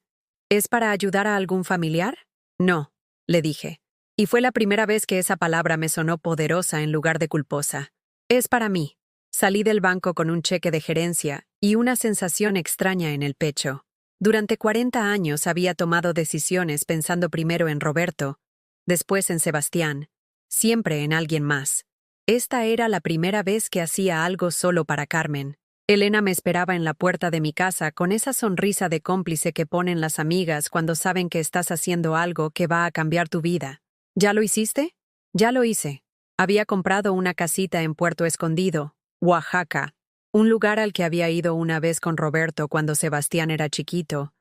¿Es para ayudar a algún familiar? No, le dije. Y fue la primera vez que esa palabra me sonó poderosa en lugar de culposa. Es para mí. Salí del banco con un cheque de gerencia y una sensación extraña en el pecho. Durante 40 años había tomado decisiones pensando primero en Roberto, después en Sebastián, siempre en alguien más. Esta era la primera vez que hacía algo solo para Carmen. Elena me esperaba en la puerta de mi casa con esa sonrisa de cómplice que ponen las amigas cuando saben que estás haciendo algo que va a cambiar tu vida. ¿Ya lo hiciste? Ya lo hice. Había comprado una casita en Puerto Escondido, Oaxaca, un lugar al que había ido una vez con Roberto cuando Sebastián era chiquito.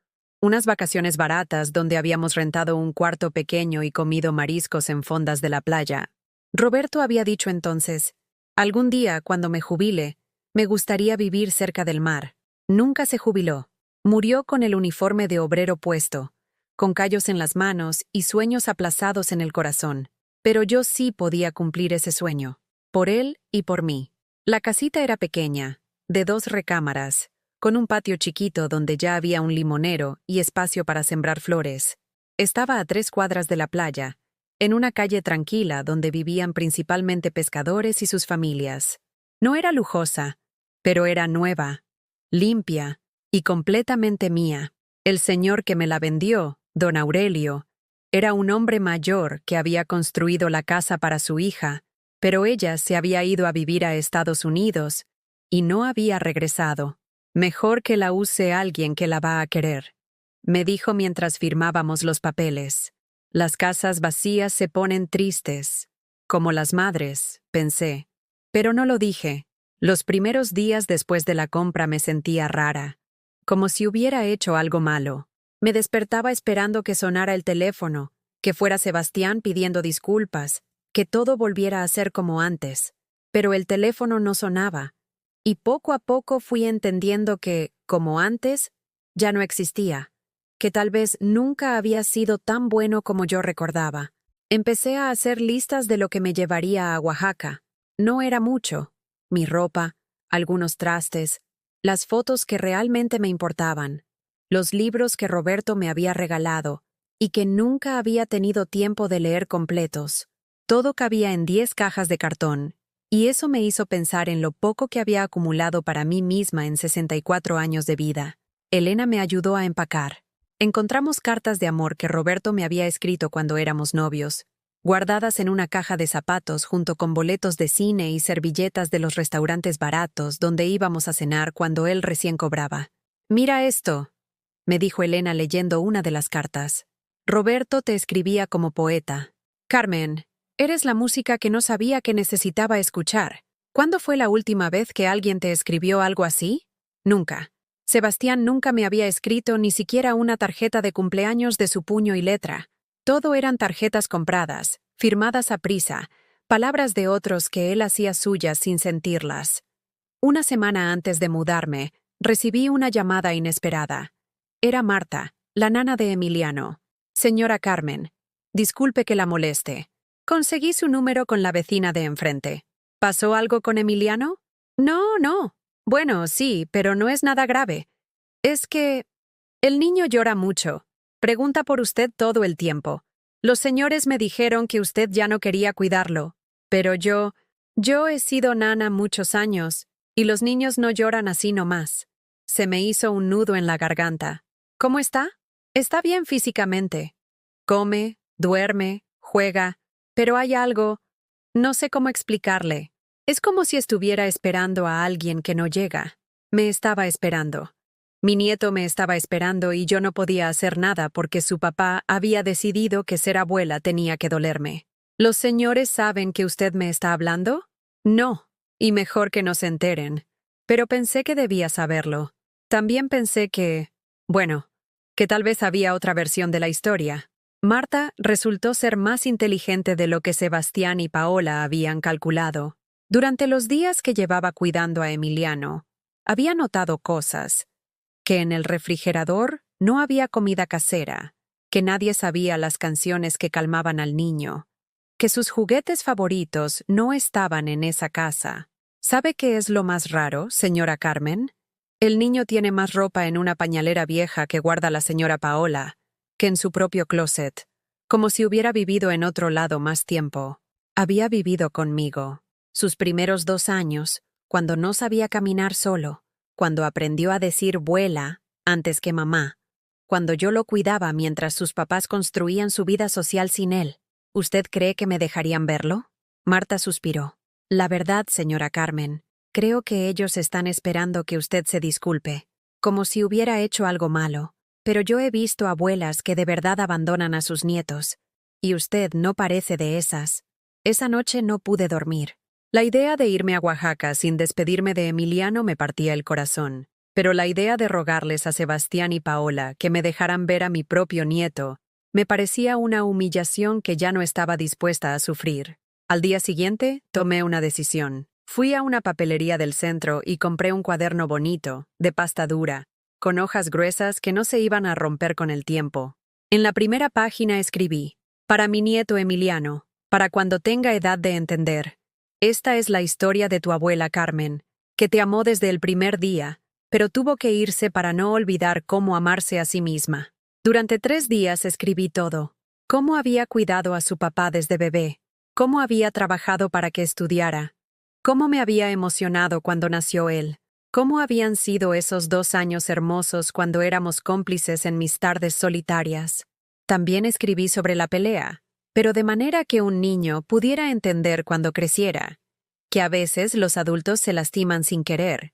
Unas vacaciones baratas donde habíamos rentado un cuarto pequeño y comido mariscos en fondas de la playa. Roberto había dicho entonces, algún día, cuando me jubile, me gustaría vivir cerca del mar. Nunca se jubiló. Murió con el uniforme de obrero puesto, con callos en las manos y sueños aplazados en el corazón. Pero yo sí podía cumplir ese sueño, por él y por mí. La casita era pequeña, de 2 recámaras, con un patio chiquito donde ya había un limonero y espacio para sembrar flores. Estaba a 3 cuadras de la playa, en una calle tranquila donde vivían principalmente pescadores y sus familias. No era lujosa, pero era nueva, limpia y completamente mía. El señor que me la vendió, don Aurelio, era un hombre mayor que había construido la casa para su hija, pero ella se había ido a vivir a Estados Unidos y no había regresado. Mejor que la use alguien que la va a querer, me dijo mientras firmábamos los papeles. Las casas vacías se ponen tristes, como las madres, pensé. Pero no lo dije. Los primeros días después de la compra me sentía rara, como si hubiera hecho algo malo. Me despertaba esperando que sonara el teléfono, que fuera Sebastián pidiendo disculpas, que todo volviera a ser como antes. Pero el teléfono no sonaba, y poco a poco fui entendiendo que, como antes, ya no existía, que tal vez nunca había sido tan bueno como yo recordaba. Empecé a hacer listas de lo que me llevaría a Oaxaca. No era mucho. Mi ropa, algunos trastes, las fotos que realmente me importaban, los libros que Roberto me había regalado y que nunca había tenido tiempo de leer completos. Todo cabía en 10 cajas de cartón, y eso me hizo pensar en lo poco que había acumulado para mí misma en 64 años de vida. Elena me ayudó a empacar. Encontramos cartas de amor que Roberto me había escrito cuando éramos novios, guardadas en una caja de zapatos junto con boletos de cine y servilletas de los restaurantes baratos donde íbamos a cenar cuando él recién cobraba. «Mira esto», me dijo Elena leyendo una de las cartas. Roberto te escribía como poeta. «Carmen, eres la música que no sabía que necesitaba escuchar. ¿Cuándo fue la última vez que alguien te escribió algo así? Nunca. Sebastián nunca me había escrito ni siquiera una tarjeta de cumpleaños de su puño y letra. Todo eran tarjetas compradas, firmadas a prisa, palabras de otros que él hacía suyas sin sentirlas. Una semana antes de mudarme, recibí una llamada inesperada. Era Marta, la nana de Emiliano. «Señora Carmen, disculpe que la moleste. Conseguí su número con la vecina de enfrente. ¿Pasó algo con Emiliano?» No, no. Bueno, sí, pero no es nada grave. Es que el niño llora mucho. Pregunta por usted todo el tiempo. Los señores me dijeron que usted ya no quería cuidarlo, pero yo he sido nana muchos años, y los niños no lloran así nomás. Se me hizo un nudo en la garganta. ¿Cómo está? Está bien físicamente. Come, duerme, juega, pero hay algo, no sé cómo explicarle. Es como si estuviera esperando a alguien que no llega. Me estaba esperando. Mi nieto me estaba esperando y yo no podía hacer nada porque su papá había decidido que ser abuela tenía que dolerme. ¿Los señores saben que usted me está hablando? No, y mejor que no se enteren. Pero pensé que debía saberlo. También pensé bueno, que tal vez había otra versión de la historia. Marta resultó ser más inteligente de lo que Sebastián y Paola habían calculado. Durante los días que llevaba cuidando a Emiliano, había notado cosas, que en el refrigerador no había comida casera, que nadie sabía las canciones que calmaban al niño, que sus juguetes favoritos no estaban en esa casa. ¿Sabe qué es lo más raro, señora Carmen? El niño tiene más ropa en una pañalera vieja que guarda la señora Paola, que en su propio closet, como si hubiera vivido en otro lado más tiempo. Había vivido conmigo. Sus primeros 2 años, cuando no sabía caminar solo, cuando aprendió a decir vuela antes que mamá, cuando yo lo cuidaba mientras sus papás construían su vida social sin él. ¿Usted cree que me dejarían verlo? Marta suspiró. La verdad, señora Carmen, creo que ellos están esperando que usted se disculpe, como si hubiera hecho algo malo. Pero yo he visto abuelas que de verdad abandonan a sus nietos, y usted no parece de esas. Esa noche no pude dormir. La idea de irme a Oaxaca sin despedirme de Emiliano me partía el corazón, pero la idea de rogarles a Sebastián y Paola que me dejaran ver a mi propio nieto me parecía una humillación que ya no estaba dispuesta a sufrir. Al día siguiente, tomé una decisión. Fui a una papelería del centro y compré un cuaderno bonito, de pasta dura, con hojas gruesas que no se iban a romper con el tiempo. En la primera página escribí: para mi nieto Emiliano, para cuando tenga edad de entender. Esta es la historia de tu abuela Carmen, que te amó desde el primer día, pero tuvo que irse para no olvidar cómo amarse a sí misma. Durante 3 días escribí todo: cómo había cuidado a su papá desde bebé, cómo había trabajado para que estudiara, cómo me había emocionado cuando nació él, cómo habían sido esos 2 años hermosos cuando éramos cómplices en mis tardes solitarias. También escribí sobre la pelea, pero de manera que un niño pudiera entender cuando creciera, que a veces los adultos se lastiman sin querer,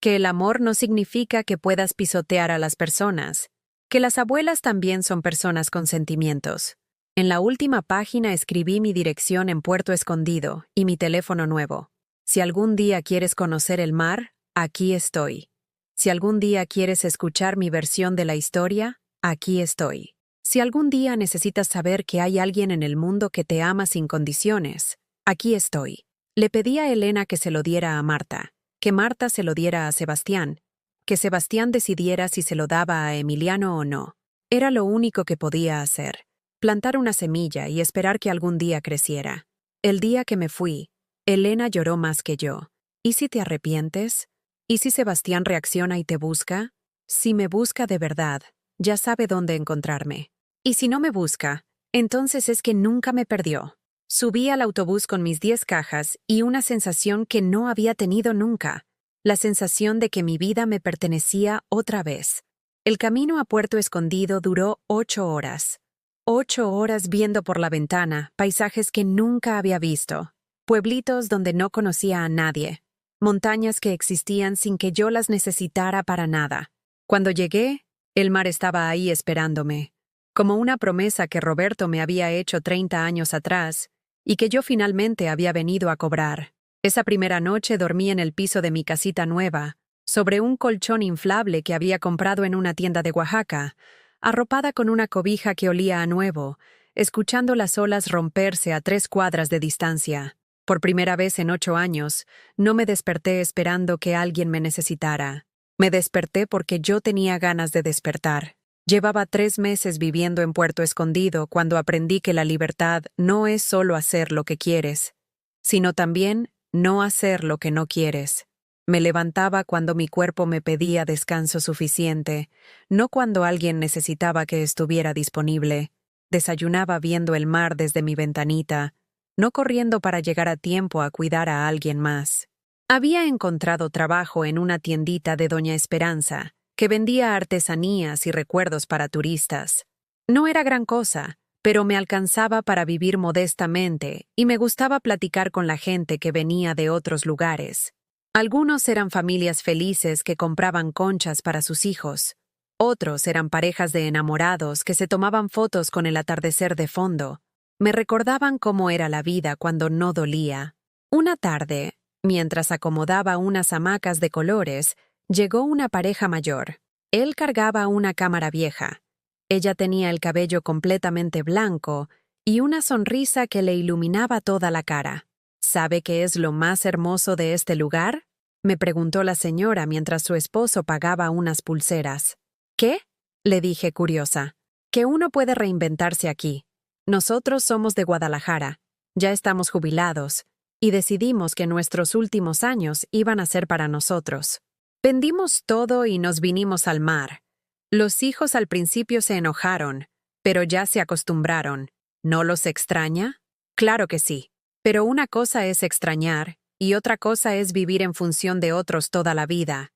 que el amor no significa que puedas pisotear a las personas, que las abuelas también son personas con sentimientos. En la última página escribí mi dirección en Puerto Escondido y mi teléfono nuevo. Si algún día quieres conocer el mar, aquí estoy. Si algún día quieres escuchar mi versión de la historia, aquí estoy. Si algún día necesitas saber que hay alguien en el mundo que te ama sin condiciones, aquí estoy. Le pedí a Elena que se lo diera a Marta, que Marta se lo diera a Sebastián, que Sebastián decidiera si se lo daba a Emiliano o no. Era lo único que podía hacer: plantar una semilla y esperar que algún día creciera. El día que me fui, Elena lloró más que yo. ¿Y si te arrepientes? ¿Y si Sebastián reacciona y te busca? Si me busca de verdad, ya sabe dónde encontrarme. Y si no me busca, entonces es que nunca me perdió. Subí al autobús con mis 10 cajas y una sensación que no había tenido nunca: la sensación de que mi vida me pertenecía otra vez. El camino a Puerto Escondido duró 8 horas. 8 horas viendo por la ventana paisajes que nunca había visto, pueblitos donde no conocía a nadie, montañas que existían sin que yo las necesitara para nada. Cuando llegué, el mar estaba ahí esperándome, como una promesa que Roberto me había hecho 30 años atrás y que yo finalmente había venido a cobrar. Esa primera noche dormí en el piso de mi casita nueva, sobre un colchón inflable que había comprado en una tienda de Oaxaca, arropada con una cobija que olía a nuevo, escuchando las olas romperse a 3 cuadras de distancia. Por primera vez en 8 años, no me desperté esperando que alguien me necesitara. Me desperté porque yo tenía ganas de despertar. Llevaba 3 meses viviendo en Puerto Escondido cuando aprendí que la libertad no es solo hacer lo que quieres, sino también no hacer lo que no quieres. Me levantaba cuando mi cuerpo me pedía descanso suficiente, no cuando alguien necesitaba que estuviera disponible. Desayunaba viendo el mar desde mi ventanita, no corriendo para llegar a tiempo a cuidar a alguien más. Había encontrado trabajo en una tiendita de Doña Esperanza, que vendía artesanías y recuerdos para turistas. No era gran cosa, pero me alcanzaba para vivir modestamente y me gustaba platicar con la gente que venía de otros lugares. Algunos eran familias felices que compraban conchas para sus hijos. Otros eran parejas de enamorados que se tomaban fotos con el atardecer de fondo. Me recordaban cómo era la vida cuando no dolía. Una tarde, mientras acomodaba unas hamacas de colores, llegó una pareja mayor. Él cargaba una cámara vieja. Ella tenía el cabello completamente blanco y una sonrisa que le iluminaba toda la cara. ¿Sabe qué es lo más hermoso de este lugar?, me preguntó la señora mientras su esposo pagaba unas pulseras. ¿Qué?, le dije curiosa. Que uno puede reinventarse aquí. Nosotros somos de Guadalajara, ya estamos jubilados, y decidimos que nuestros últimos años iban a ser para nosotros. Vendimos todo y nos vinimos al mar. Los hijos al principio se enojaron, pero ya se acostumbraron. ¿No los extraña? Claro que sí. Pero una cosa es extrañar, y otra cosa es vivir en función de otros toda la vida.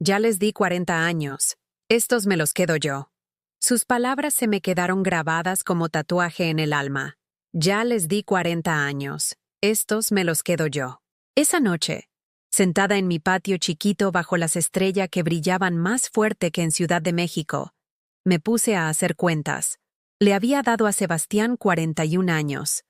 Ya les di 40 años. Estos me los quedo yo. Sus palabras se me quedaron grabadas como tatuaje en el alma. Ya les di 40 años. Estos me los quedo yo. Esa noche, sentada en mi patio chiquito bajo las estrellas que brillaban más fuerte que en Ciudad de México, me puse a hacer cuentas. Le había dado a Sebastián 41 años.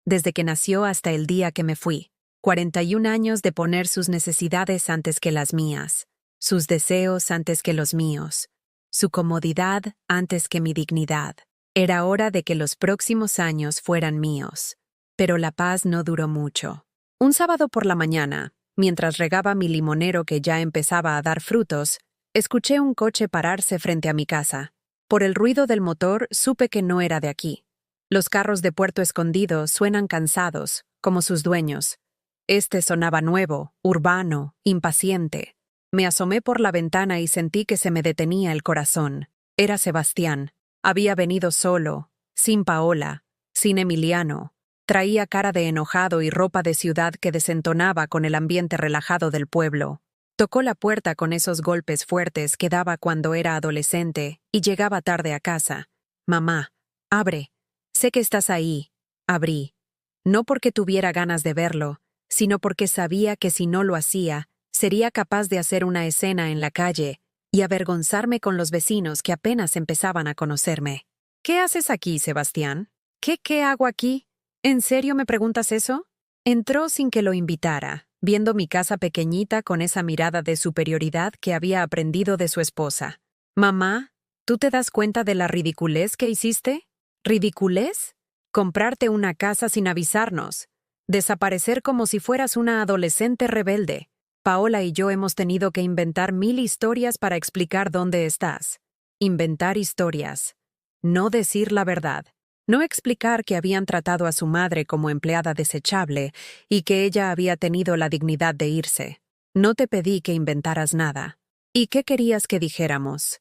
Desde que nació hasta el día que me fui. 41 años de poner sus necesidades antes que las mías, sus deseos antes que los míos, su comodidad antes que mi dignidad. Era hora de que los próximos años fueran míos. Pero la paz no duró mucho. Un sábado por la mañana, mientras regaba mi limonero que ya empezaba a dar frutos, escuché un coche pararse frente a mi casa. Por el ruido del motor supe que no era de aquí. Los carros de Puerto Escondido suenan cansados, como sus dueños. Este sonaba nuevo, urbano, impaciente. Me asomé por la ventana y sentí que se me detenía el corazón. Era Sebastián. Había venido solo, sin Paola, sin Emiliano. Traía cara de enojado y ropa de ciudad que desentonaba con el ambiente relajado del pueblo. Tocó la puerta con esos golpes fuertes que daba cuando era adolescente y llegaba tarde a casa. «Mamá, abre. Sé que estás ahí». Abrí. No porque tuviera ganas de verlo, sino porque sabía que si no lo hacía, sería capaz de hacer una escena en la calle y avergonzarme con los vecinos que apenas empezaban a conocerme. «¿Qué haces aquí, Sebastián?» ¿Qué hago aquí? ¿En serio me preguntas eso? Entró sin que lo invitara, viendo mi casa pequeñita con esa mirada de superioridad que había aprendido de su esposa. «Mamá, ¿tú te das cuenta de la ridiculez que hiciste?» ¿Ridiculez? Comprarte una casa sin avisarnos. Desaparecer como si fueras una adolescente rebelde. Paola y yo hemos tenido que inventar 1000 historias para explicar dónde estás. Inventar historias. No decir la verdad. No explicar que habían tratado a su madre como empleada desechable y que ella había tenido la dignidad de irse. No te pedí que inventaras nada. ¿Y qué querías que dijéramos?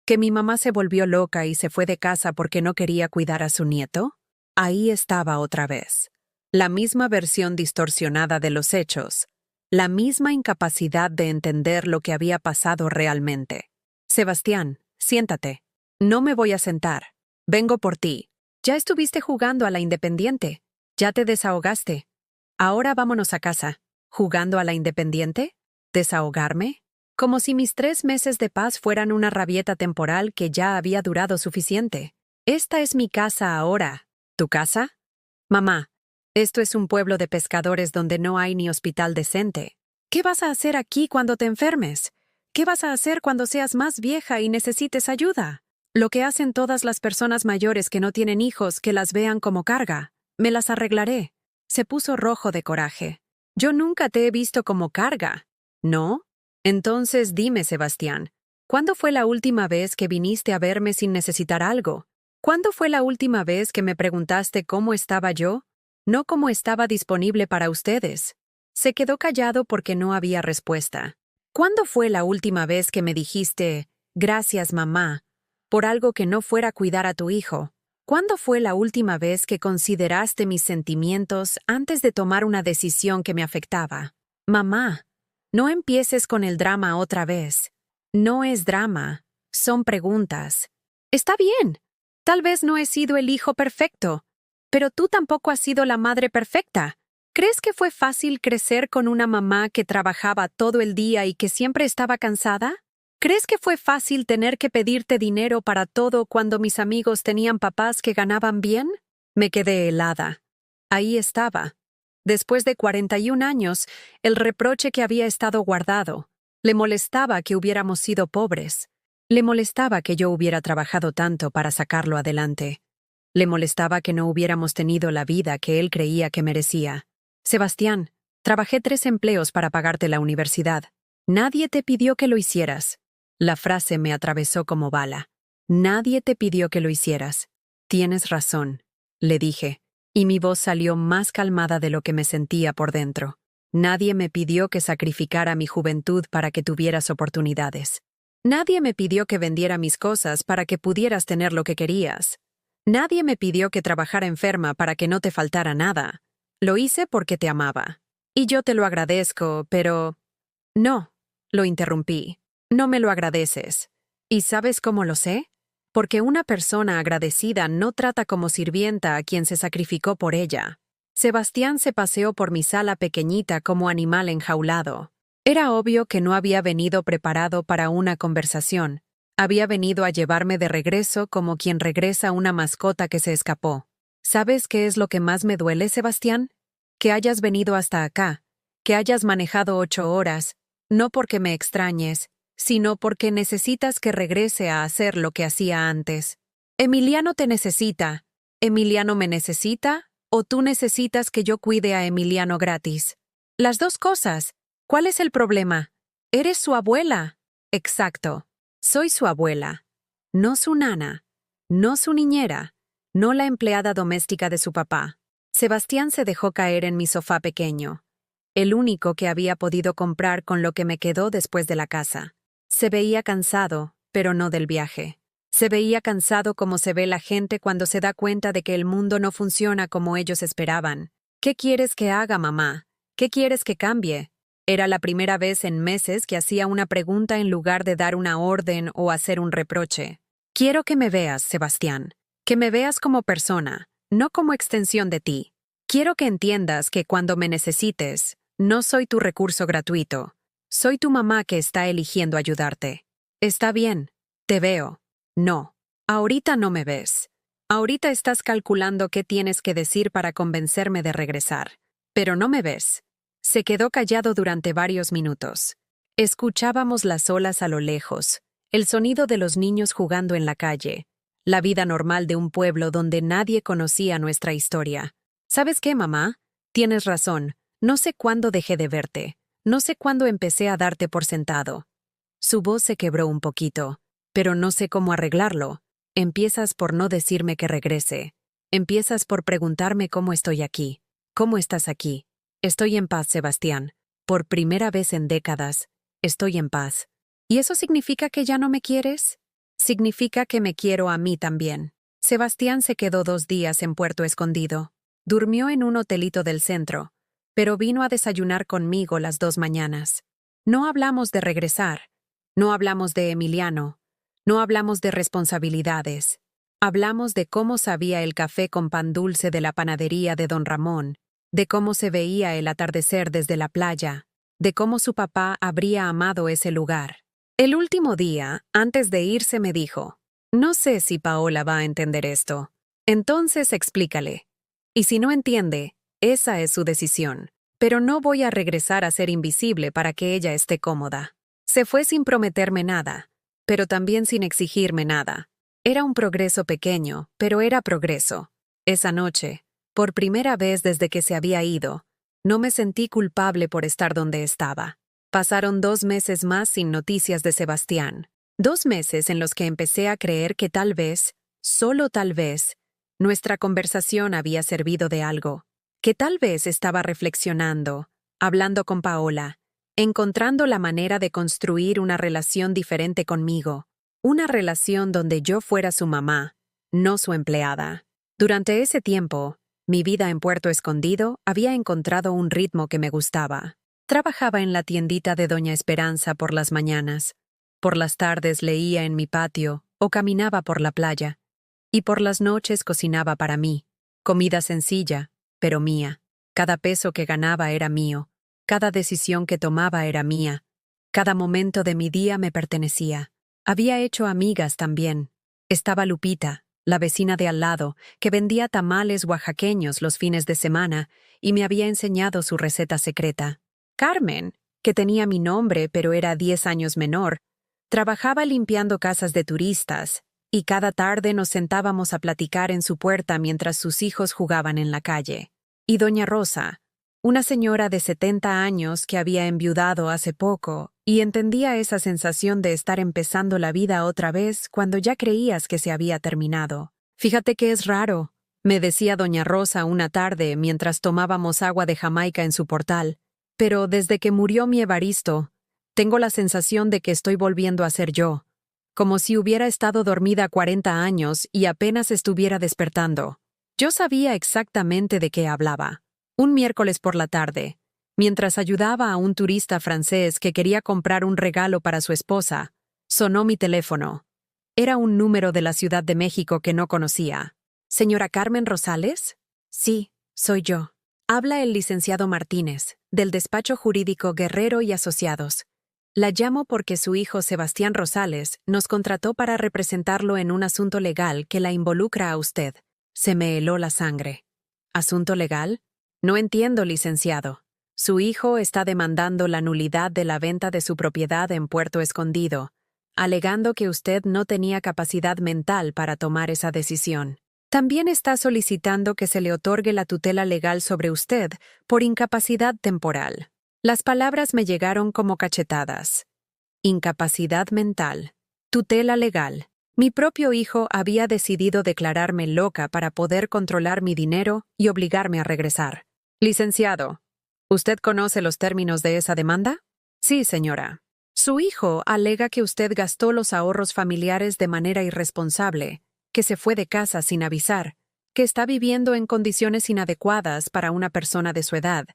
¿Que mi mamá se volvió loca y se fue de casa porque no quería cuidar a su nieto? Ahí estaba otra vez. La misma versión distorsionada de los hechos. La misma incapacidad de entender lo que había pasado realmente. «Sebastián, siéntate». «No me voy a sentar. Vengo por ti. Ya estuviste jugando a la Independiente. Ya te desahogaste. Ahora vámonos a casa». ¿Jugando a la Independiente? ¿Desahogarme? Como si mis 3 meses de paz fueran una rabieta temporal que ya había durado suficiente. Esta es mi casa ahora. ¿Tu casa? Mamá, esto es un pueblo de pescadores donde no hay ni hospital decente. ¿Qué vas a hacer aquí cuando te enfermes? ¿Qué vas a hacer cuando seas más vieja y necesites ayuda? Lo que hacen todas las personas mayores que no tienen hijos que las vean como carga. Me las arreglaré. Se puso rojo de coraje. Yo nunca te he visto como carga. ¿No? Entonces dime, Sebastián, ¿cuándo fue la última vez que viniste a verme sin necesitar algo? ¿Cuándo fue la última vez que me preguntaste cómo estaba yo? No cómo estaba disponible para ustedes. Se quedó callado porque no había respuesta. ¿Cuándo fue la última vez que me dijiste, gracias, mamá, por algo que no fuera cuidar a tu hijo? ¿Cuándo fue la última vez que consideraste mis sentimientos antes de tomar una decisión que me afectaba? Mamá, no empieces con el drama otra vez. No es drama, son preguntas. Está bien. Tal vez no he sido el hijo perfecto, pero tú tampoco has sido la madre perfecta. ¿Crees que fue fácil crecer con una mamá que trabajaba todo el día y que siempre estaba cansada? ¿Crees que fue fácil tener que pedirte dinero para todo cuando mis amigos tenían papás que ganaban bien? Me quedé helada. Ahí estaba. Después de 41 años, el reproche que había estado guardado. Le molestaba que hubiéramos sido pobres. Le molestaba que yo hubiera trabajado tanto para sacarlo adelante. Le molestaba que no hubiéramos tenido la vida que él creía que merecía. Sebastián, trabajé 3 empleos para pagarte la universidad. Nadie te pidió que lo hicieras. La frase me atravesó como bala. Nadie te pidió que lo hicieras. Tienes razón, le dije, y mi voz salió más calmada de lo que me sentía por dentro. Nadie me pidió que sacrificara mi juventud para que tuvieras oportunidades. Nadie me pidió que vendiera mis cosas para que pudieras tener lo que querías. Nadie me pidió que trabajara enferma para que no te faltara nada. Lo hice porque te amaba. Y yo te lo agradezco, pero... No, lo interrumpí. No me lo agradeces. ¿Y sabes cómo lo sé? Porque una persona agradecida no trata como sirvienta a quien se sacrificó por ella. Sebastián se paseó por mi sala pequeñita como animal enjaulado. Era obvio que no había venido preparado para una conversación. Había venido a llevarme de regreso como quien regresa una mascota que se escapó. ¿Sabes qué es lo que más me duele, Sebastián? Que hayas venido hasta acá, que hayas manejado 8 horas, no porque me extrañes, sino porque necesitas que regrese a hacer lo que hacía antes. Emiliano te necesita. ¿Emiliano me necesita? ¿O tú necesitas que yo cuide a Emiliano gratis? Las dos cosas. ¿Cuál es el problema? Eres su abuela. Exacto. Soy su abuela. No su nana. No su niñera. No la empleada doméstica de su papá. Sebastián se dejó caer en mi sofá pequeño, el único que había podido comprar con lo que me quedó después de la casa. Se veía cansado, pero no del viaje. Se veía cansado como se ve la gente cuando se da cuenta de que el mundo no funciona como ellos esperaban. ¿Qué quieres que haga, mamá? ¿Qué quieres que cambie? Era la primera vez en meses que hacía una pregunta en lugar de dar una orden o hacer un reproche. Quiero que me veas, Sebastián. Que me veas como persona, no como extensión de ti. Quiero que entiendas que cuando me necesites, no soy tu recurso gratuito. Soy tu mamá que está eligiendo ayudarte. Está bien, te veo. No, ahorita no me ves. Ahorita estás calculando qué tienes que decir para convencerme de regresar. Pero no me ves. Se quedó callado durante varios minutos. Escuchábamos las olas a lo lejos, el sonido de los niños jugando en la calle, la vida normal de un pueblo donde nadie conocía nuestra historia. ¿Sabes qué, mamá? Tienes razón. No sé cuándo dejé de verte. No sé cuándo empecé a darte por sentado. Su voz se quebró un poquito, pero no sé cómo arreglarlo. Empiezas por no decirme que regrese. Empiezas por preguntarme cómo estoy aquí. ¿Cómo estás aquí? Estoy en paz, Sebastián. Por primera vez en décadas, estoy en paz. ¿Y eso significa que ya no me quieres? Significa que me quiero a mí también. Sebastián se quedó 2 días en Puerto Escondido. Durmió en un hotelito del centro, pero vino a desayunar conmigo las 2 mañanas. No hablamos de regresar. No hablamos de Emiliano. No hablamos de responsabilidades. Hablamos de cómo sabía el café con pan dulce de la panadería de Don Ramón, de cómo se veía el atardecer desde la playa, de cómo su papá habría amado ese lugar. El último día, antes de irse, me dijo, no sé si Paola va a entender esto. Entonces explícale. Y si no entiende, esa es su decisión. Pero no voy a regresar a ser invisible para que ella esté cómoda. Se fue sin prometerme nada, pero también sin exigirme nada. Era un progreso pequeño, pero era progreso. Esa noche, por primera vez desde que se había ido, no me sentí culpable por estar donde estaba. Pasaron 2 meses más sin noticias de Sebastián. 2 meses en los que empecé a creer que tal vez, solo tal vez, nuestra conversación había servido de algo. Que tal vez estaba reflexionando, hablando con Paola, encontrando la manera de construir una relación diferente conmigo, una relación donde yo fuera su mamá, no su empleada. Durante ese tiempo, mi vida en Puerto Escondido había encontrado un ritmo que me gustaba. Trabajaba en la tiendita de Doña Esperanza por las mañanas. Por las tardes leía en mi patio o caminaba por la playa. Y por las noches cocinaba para mí. Comida sencilla, pero mía. Cada peso que ganaba era mío. Cada decisión que tomaba era mía. Cada momento de mi día me pertenecía. Había hecho amigas también. Estaba Lupita, la vecina de al lado, que vendía tamales oaxaqueños los fines de semana y me había enseñado su receta secreta. Carmen, que tenía mi nombre pero era 10 años menor, trabajaba limpiando casas de turistas, y cada tarde nos sentábamos a platicar en su puerta mientras sus hijos jugaban en la calle. Y doña Rosa, una señora de 70 años que había enviudado hace poco y entendía esa sensación de estar empezando la vida otra vez cuando ya creías que se había terminado. Fíjate que es raro, me decía doña Rosa una tarde mientras tomábamos agua de Jamaica en su portal, pero desde que murió mi Evaristo, tengo la sensación de que estoy volviendo a ser yo, como si hubiera estado dormida 40 años y apenas estuviera despertando. Yo sabía exactamente de qué hablaba. Un miércoles por la tarde, mientras ayudaba a un turista francés que quería comprar un regalo para su esposa, sonó mi teléfono. Era un número de la Ciudad de México que no conocía. ¿Señora Carmen Rosales? Sí, soy yo. Habla el licenciado Martínez, del despacho jurídico Guerrero y Asociados. La llamo porque su hijo Sebastián Rosales nos contrató para representarlo en un asunto legal que la involucra a usted. Se me heló la sangre. ¿Asunto legal? No entiendo, licenciado. Su hijo está demandando la nulidad de la venta de su propiedad en Puerto Escondido, alegando que usted no tenía capacidad mental para tomar esa decisión. También está solicitando que se le otorgue la tutela legal sobre usted por incapacidad temporal. Las palabras me llegaron como cachetadas. Incapacidad mental. Tutela legal. Mi propio hijo había decidido declararme loca para poder controlar mi dinero y obligarme a regresar. Licenciado, ¿usted conoce los términos de esa demanda? Sí, señora. Su hijo alega que usted gastó los ahorros familiares de manera irresponsable, que se fue de casa sin avisar, que está viviendo en condiciones inadecuadas para una persona de su edad,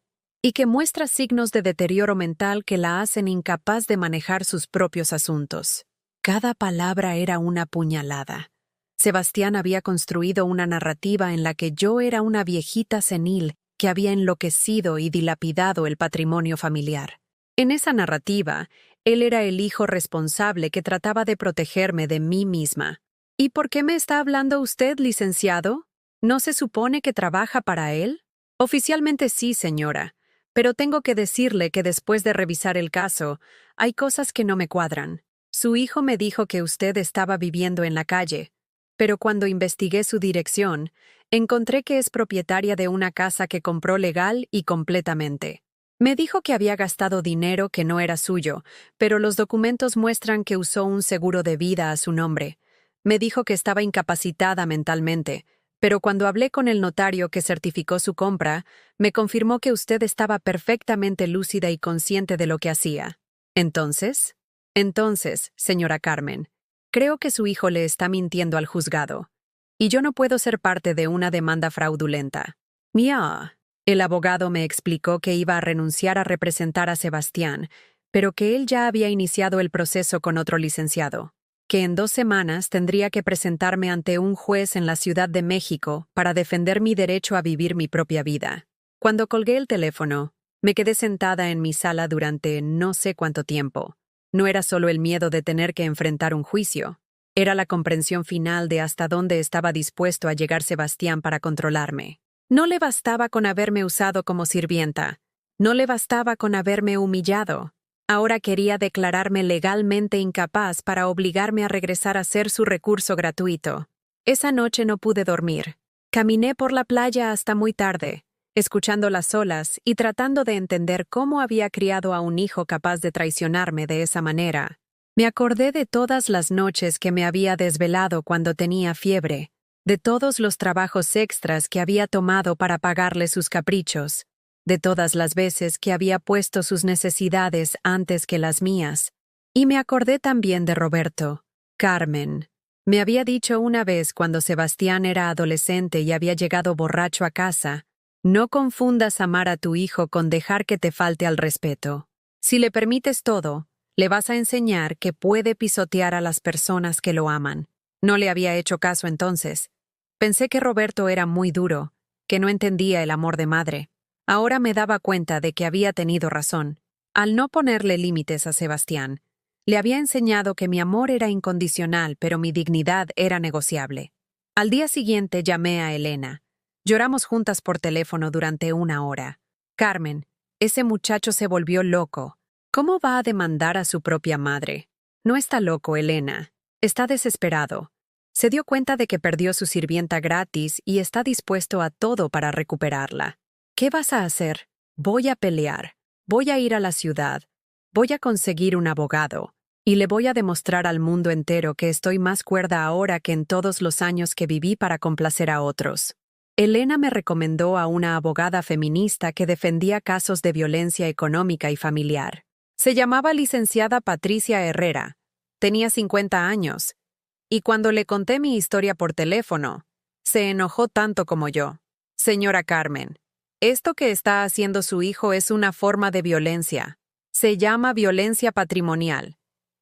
y que muestra signos de deterioro mental que la hacen incapaz de manejar sus propios asuntos. Cada palabra era una puñalada. Sebastián había construido una narrativa en la que yo era una viejita senil que había enloquecido y dilapidado el patrimonio familiar. En esa narrativa, él era el hijo responsable que trataba de protegerme de mí misma. ¿Y por qué me está hablando usted, licenciado? ¿No se supone que trabaja para él? Oficialmente sí, señora. Pero tengo que decirle que después de revisar el caso, hay cosas que no me cuadran. Su hijo me dijo que usted estaba viviendo en la calle, pero cuando investigué su dirección, encontré que es propietaria de una casa que compró legal y completamente. Me dijo que había gastado dinero que no era suyo, pero los documentos muestran que usó un seguro de vida a su nombre. Me dijo que estaba incapacitada mentalmente, pero cuando hablé con el notario que certificó su compra, me confirmó que usted estaba perfectamente lúcida y consciente de lo que hacía. Entonces, señora Carmen, creo que su hijo le está mintiendo al juzgado. Y yo no puedo ser parte de una demanda fraudulenta. Mía. El abogado me explicó que iba a renunciar a representar a Sebastián, pero que él ya había iniciado el proceso con otro licenciado. Que en 2 semanas tendría que presentarme ante un juez en la Ciudad de México para defender mi derecho a vivir mi propia vida. Cuando colgué el teléfono, me quedé sentada en mi sala durante no sé cuánto tiempo. No era solo el miedo de tener que enfrentar un juicio, era la comprensión final de hasta dónde estaba dispuesto a llegar Sebastián para controlarme. No le bastaba con haberme usado como sirvienta, no le bastaba con haberme humillado. Ahora quería declararme legalmente incapaz para obligarme a regresar a ser su recurso gratuito. Esa noche no pude dormir. Caminé por la playa hasta muy tarde, escuchando las olas y tratando de entender cómo había criado a un hijo capaz de traicionarme de esa manera. Me acordé de todas las noches que me había desvelado cuando tenía fiebre, de todos los trabajos extras que había tomado para pagarle sus caprichos, de todas las veces que había puesto sus necesidades antes que las mías. Y me acordé también de Roberto. Carmen me había dicho una vez cuando Sebastián era adolescente y había llegado borracho a casa: no confundas amar a tu hijo con dejar que te falte al respeto. Si le permites todo, le vas a enseñar que puede pisotear a las personas que lo aman. No le había hecho caso entonces. Pensé que Roberto era muy duro, que no entendía el amor de madre. Ahora me daba cuenta de que había tenido razón. Al no ponerle límites a Sebastián, le había enseñado que mi amor era incondicional, pero mi dignidad era negociable. Al día siguiente llamé a Elena. Lloramos juntas por teléfono durante 1 hora. Carmen, ese muchacho se volvió loco. ¿Cómo va a demandar a su propia madre? No está loco, Elena. Está desesperado. Se dio cuenta de que perdió su sirvienta gratis y está dispuesto a todo para recuperarla. ¿Qué vas a hacer? Voy a pelear. Voy a ir a la ciudad. Voy a conseguir un abogado. Y le voy a demostrar al mundo entero que estoy más cuerda ahora que en todos los años que viví para complacer a otros. Elena me recomendó a una abogada feminista que defendía casos de violencia económica y familiar. Se llamaba licenciada Patricia Herrera. Tenía 50 años. Y cuando le conté mi historia por teléfono, se enojó tanto como yo. Señora Carmen, esto que está haciendo su hijo es una forma de violencia. Se llama violencia patrimonial.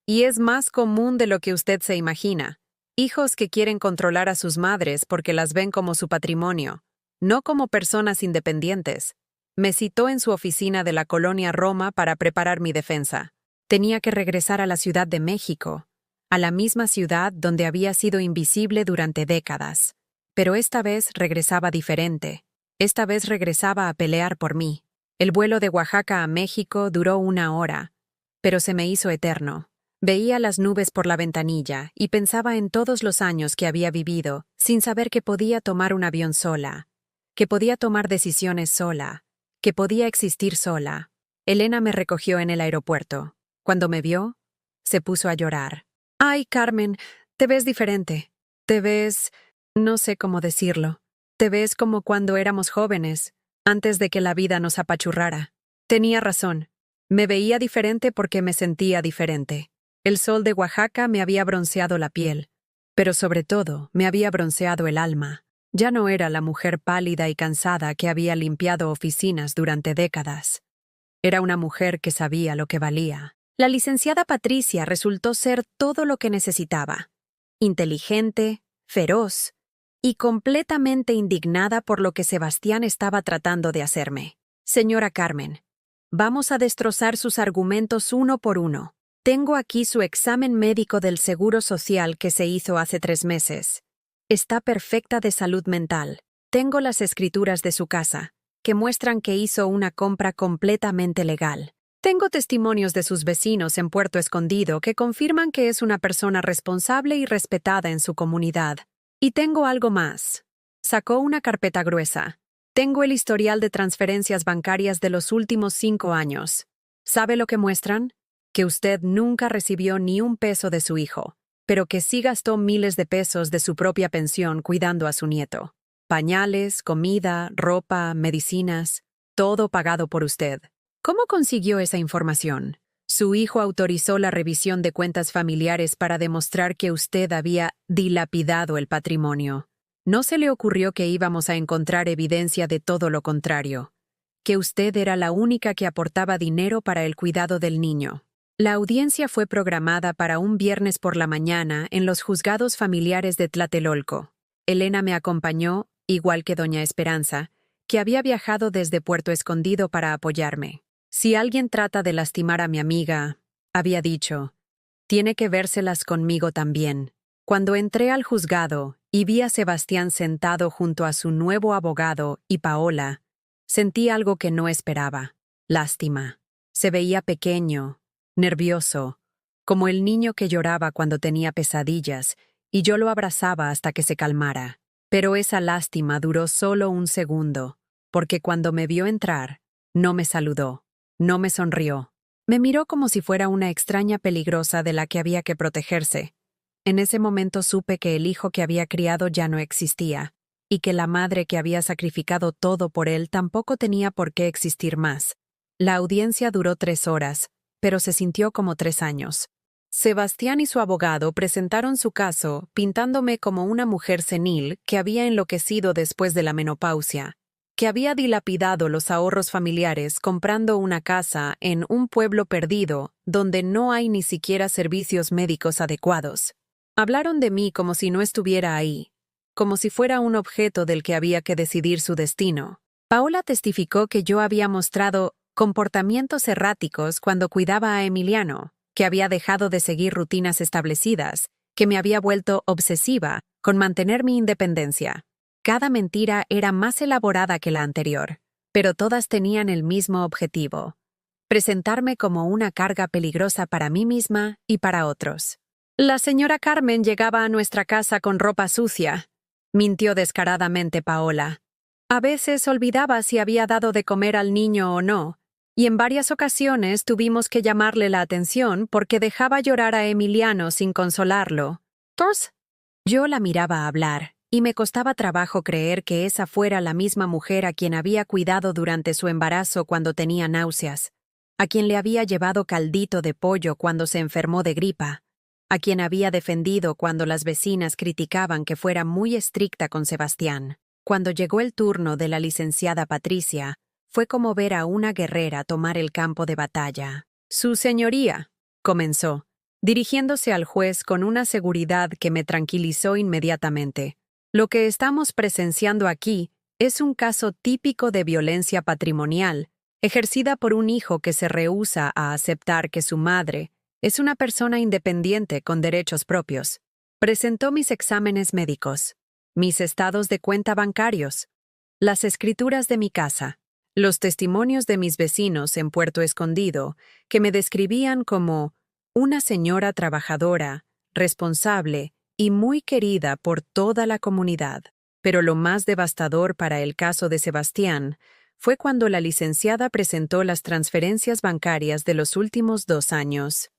Y es más común de lo que usted se imagina. Hijos que quieren controlar a sus madres porque las ven como su patrimonio, no como personas independientes. Me citó en su oficina de la colonia Roma para preparar mi defensa. Tenía que regresar a la Ciudad de México, a la misma ciudad donde había sido invisible durante décadas. Pero esta vez regresaba diferente. Esta vez regresaba a pelear por mí. El vuelo de Oaxaca a México duró 1 hora, pero se me hizo eterno. Veía las nubes por la ventanilla y pensaba en todos los años que había vivido sin saber que podía tomar un avión sola, que podía tomar decisiones sola, que podía existir sola. Elena me recogió en el aeropuerto. Cuando me vio, se puso a llorar. «Ay, Carmen, te ves diferente. Te ves... no sé cómo decirlo. Te ves como cuando éramos jóvenes, antes de que la vida nos apachurrara». Tenía razón. Me veía diferente porque me sentía diferente. El sol de Oaxaca me había bronceado la piel, pero sobre todo me había bronceado el alma. Ya no era la mujer pálida y cansada que había limpiado oficinas durante décadas. Era una mujer que sabía lo que valía. La licenciada Patricia resultó ser todo lo que necesitaba. Inteligente, feroz y completamente indignada por lo que Sebastián estaba tratando de hacerme. «Señora Carmen, vamos a destrozar sus argumentos uno por uno. Tengo aquí su examen médico del Seguro Social que se hizo hace 3 meses. Está perfecta de salud mental. Tengo las escrituras de su casa, que muestran que hizo una compra completamente legal. Tengo testimonios de sus vecinos en Puerto Escondido que confirman que es una persona responsable y respetada en su comunidad. Y tengo algo más». Sacó una carpeta gruesa. «Tengo el historial de transferencias bancarias de los últimos 5 años. ¿Sabe lo que muestran? Que usted nunca recibió ni un peso de su hijo, pero que sí gastó miles de pesos de su propia pensión cuidando a su nieto. Pañales, comida, ropa, medicinas, todo pagado por usted. ¿Cómo consiguió esa información? Su hijo autorizó la revisión de cuentas familiares para demostrar que usted había dilapidado el patrimonio. No se le ocurrió que íbamos a encontrar evidencia de todo lo contrario, que usted era la única que aportaba dinero para el cuidado del niño». La audiencia fue programada para un viernes por la mañana en los juzgados familiares de Tlatelolco. Elena me acompañó, igual que doña Esperanza, que había viajado desde Puerto Escondido para apoyarme. «Si alguien trata de lastimar a mi amiga», había dicho, «tiene que vérselas conmigo también». Cuando entré al juzgado y vi a Sebastián sentado junto a su nuevo abogado y Paola, sentí algo que no esperaba: lástima. Se veía pequeño, nervioso, como el niño que lloraba cuando tenía pesadillas, y yo lo abrazaba hasta que se calmara. Pero esa lástima duró solo 1 segundo, porque cuando me vio entrar, no me saludó, no me sonrió. Me miró como si fuera una extraña peligrosa de la que había que protegerse. En ese momento supe que el hijo que había criado ya no existía. y que la madre que había sacrificado todo por él tampoco tenía por qué existir más. La audiencia duró 3 horas, pero se sintió como 3 años. Sebastián y su abogado presentaron su caso pintándome como una mujer senil que había enloquecido después de la menopausia, que había dilapidado los ahorros familiares comprando una casa en un pueblo perdido donde no hay ni siquiera servicios médicos adecuados. Hablaron de mí como si no estuviera ahí, como si fuera un objeto del que había que decidir su destino. Paola testificó que yo había mostrado comportamientos erráticos cuando cuidaba a Emiliano, que había dejado de seguir rutinas establecidas, que me había vuelto obsesiva con mantener mi independencia. Cada mentira era más elaborada que la anterior, pero todas tenían el mismo objetivo: presentarme como una carga peligrosa para mí misma y para otros. La señora Carmen llegaba a nuestra casa con ropa sucia, mintió descaradamente Paola. A veces olvidaba si había dado de comer al niño o no, y en varias ocasiones tuvimos que llamarle la atención porque dejaba llorar a Emiliano sin consolarlo. ¿Tors? Yo la miraba hablar, y me costaba trabajo creer que esa fuera la misma mujer a quien había cuidado durante su embarazo cuando tenía náuseas, a quien le había llevado caldito de pollo cuando se enfermó de gripa, a quien había defendido cuando las vecinas criticaban que fuera muy estricta con Sebastián. Cuando llegó el turno de la licenciada Patricia, fue como ver a una guerrera tomar el campo de batalla. «Su señoría», comenzó, dirigiéndose al juez con una seguridad que me tranquilizó inmediatamente. «Lo que estamos presenciando aquí es un caso típico de violencia patrimonial, ejercida por un hijo que se rehúsa a aceptar que su madre es una persona independiente con derechos propios. Presentó mis exámenes médicos, mis estados de cuenta bancarios, las escrituras de mi casa, los testimonios de mis vecinos en Puerto Escondido, que me describían como una señora trabajadora, responsable y muy querida por toda la comunidad. Pero lo más devastador para el caso de Sebastián fue cuando la licenciada presentó las transferencias bancarias de los últimos 2 años.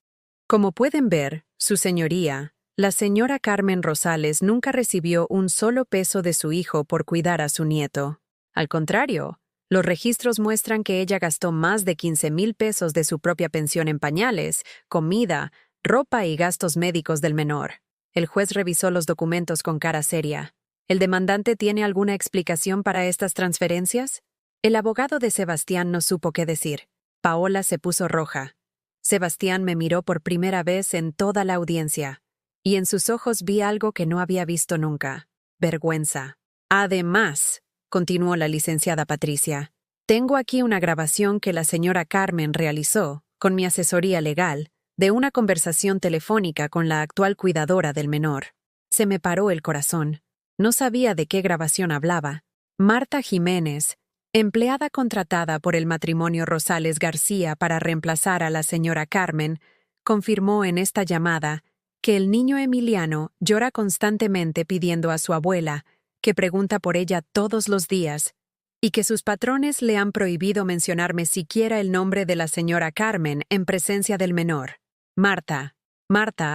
Como pueden ver, su señoría, la señora Carmen Rosales nunca recibió un solo peso de su hijo por cuidar a su nieto. Al contrario, los registros muestran que ella gastó más de 15,000 pesos de su propia pensión en pañales, comida, ropa y gastos médicos del menor. El juez revisó los documentos con cara seria. ¿El demandante tiene alguna explicación para estas transferencias? El abogado de Sebastián no supo qué decir. Paola se puso roja. Sebastián me miró por primera vez en toda la audiencia, y en sus ojos vi algo que no había visto nunca: vergüenza. Además, continuó la licenciada Patricia, tengo aquí una grabación que la señora Carmen realizó, con mi asesoría legal, de una conversación telefónica con la actual cuidadora del menor. Se me paró el corazón. No sabía de qué grabación hablaba. Marta Jiménez, empleada contratada por el matrimonio Rosales García para reemplazar a la señora Carmen, confirmó en esta llamada que el niño Emiliano llora constantemente pidiendo a su abuela, que pregunta por ella todos los días, y que sus patrones le han prohibido mencionarme siquiera el nombre de la señora Carmen en presencia del menor. Marta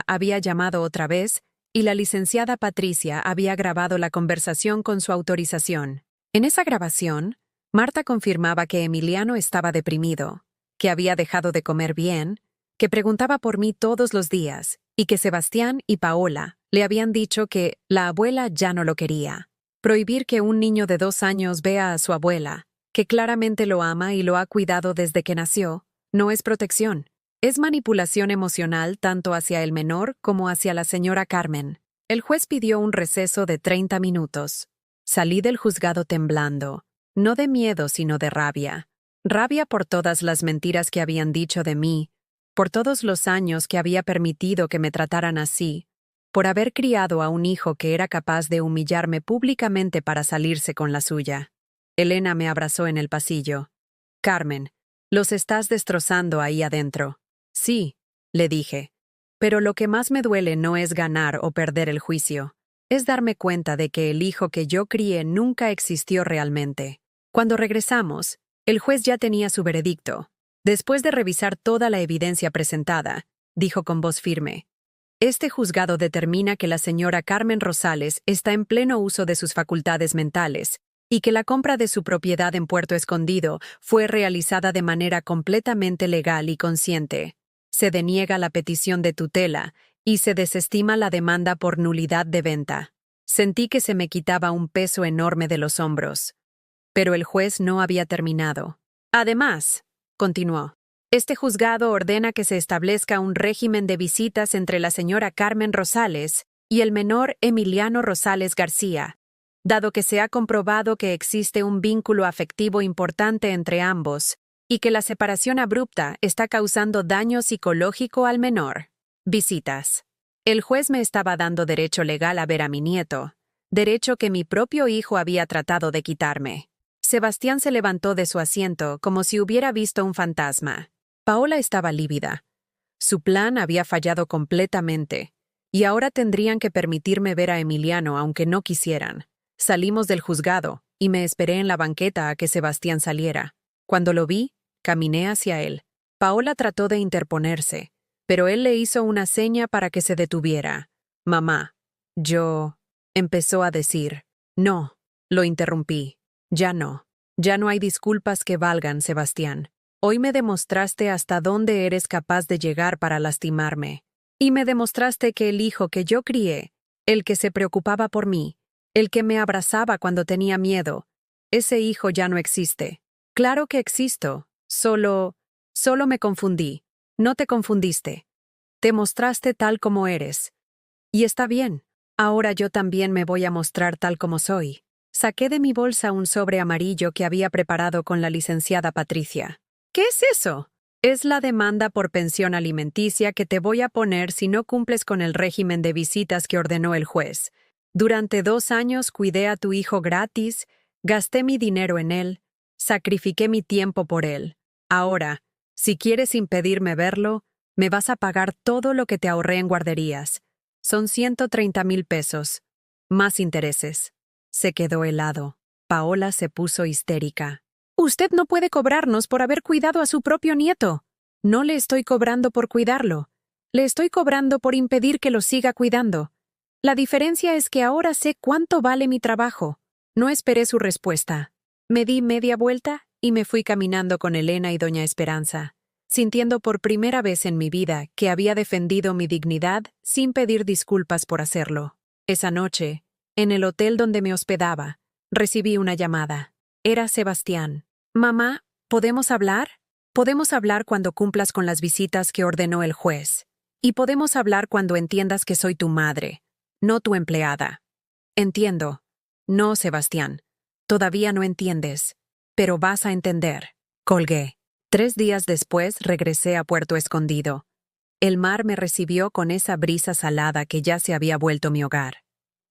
había llamado otra vez y la licenciada Patricia había grabado la conversación con su autorización. En esa grabación, Marta confirmaba que Emiliano estaba deprimido, que había dejado de comer bien, que preguntaba por mí todos los días y que Sebastián y Paola le habían dicho que la abuela ya no lo quería. Prohibir que un niño de 2 años vea a su abuela, que claramente lo ama y lo ha cuidado desde que nació, no es protección. Es manipulación emocional tanto hacia el menor como hacia la señora Carmen. El juez pidió un receso de 30 minutos. Salí del juzgado temblando, no de miedo sino de rabia. Rabia por todas las mentiras que habían dicho de mí, por todos los años que había permitido que me trataran así, por haber criado a un hijo que era capaz de humillarme públicamente para salirse con la suya. Elena me abrazó en el pasillo. «Carmen, los estás destrozando ahí adentro». «Sí», le dije, «pero lo que más me duele no es ganar o perder el juicio. Es darme cuenta de que el hijo que yo crié nunca existió realmente». Cuando regresamos, el juez ya tenía su veredicto. Después de revisar toda la evidencia presentada, dijo con voz firme: Este juzgado determina que la señora Carmen Rosales está en pleno uso de sus facultades mentales y que la compra de su propiedad en Puerto Escondido fue realizada de manera completamente legal y consciente. Se deniega la petición de tutela y se desestima la demanda por nulidad de venta. Sentí que se me quitaba un peso enorme de los hombros. Pero el juez no había terminado. Además, continuó, este juzgado ordena que se establezca un régimen de visitas entre la señora Carmen Rosales y el menor Emiliano Rosales García, dado que se ha comprobado que existe un vínculo afectivo importante entre ambos y que la separación abrupta está causando daño psicológico al menor. Visitas. El juez me estaba dando derecho legal a ver a mi nieto, derecho que mi propio hijo había tratado de quitarme. Sebastián se levantó de su asiento como si hubiera visto un fantasma. Paola estaba lívida. Su plan había fallado completamente, y ahora tendrían que permitirme ver a Emiliano aunque no quisieran. Salimos del juzgado, y me esperé en la banqueta a que Sebastián saliera. Cuando lo vi, caminé hacia él. Paola trató de interponerse, pero él le hizo una seña para que se detuviera. «Mamá, yo...» empezó a decir. «No», lo interrumpí. «Ya no. Ya no hay disculpas que valgan, Sebastián. Hoy me demostraste hasta dónde eres capaz de llegar para lastimarme. Y me demostraste que el hijo que yo crié, el que se preocupaba por mí, el que me abrazaba cuando tenía miedo, ese hijo ya no existe. Claro que existo, solo me confundí. No te confundiste. Te mostraste tal como eres. Y está bien, ahora yo también me voy a mostrar tal como soy». Saqué de mi bolsa un sobre amarillo que había preparado con la licenciada Patricia. «¿Qué es eso?» «Es la demanda por pensión alimenticia que te voy a poner si no cumples con el régimen de visitas que ordenó el juez. Durante 2 años cuidé a tu hijo gratis, gasté mi dinero en él, sacrifiqué mi tiempo por él. Ahora, si quieres impedirme verlo, me vas a pagar todo lo que te ahorré en guarderías. Son 130,000 pesos, más intereses». Se quedó helado. Paola se puso histérica. «Usted no puede cobrarnos por haber cuidado a su propio nieto». «No le estoy cobrando por cuidarlo. Le estoy cobrando por impedir que lo siga cuidando. La diferencia es que ahora sé cuánto vale mi trabajo». No esperé su respuesta. Me di media vuelta y me fui caminando con Elena y doña Esperanza, sintiendo por primera vez en mi vida que había defendido mi dignidad sin pedir disculpas por hacerlo. Esa noche, en el hotel donde me hospedaba, recibí una llamada. Era Sebastián. «Mamá, ¿podemos hablar? Podemos hablar cuando cumplas con las visitas que ordenó el juez. Y podemos hablar cuando entiendas que soy tu madre, no tu empleada». «Entiendo». «No, Sebastián. Todavía no entiendes. Pero vas a entender». Colgué. 3 días después regresé a Puerto Escondido. El mar me recibió con esa brisa salada que ya se había vuelto mi hogar.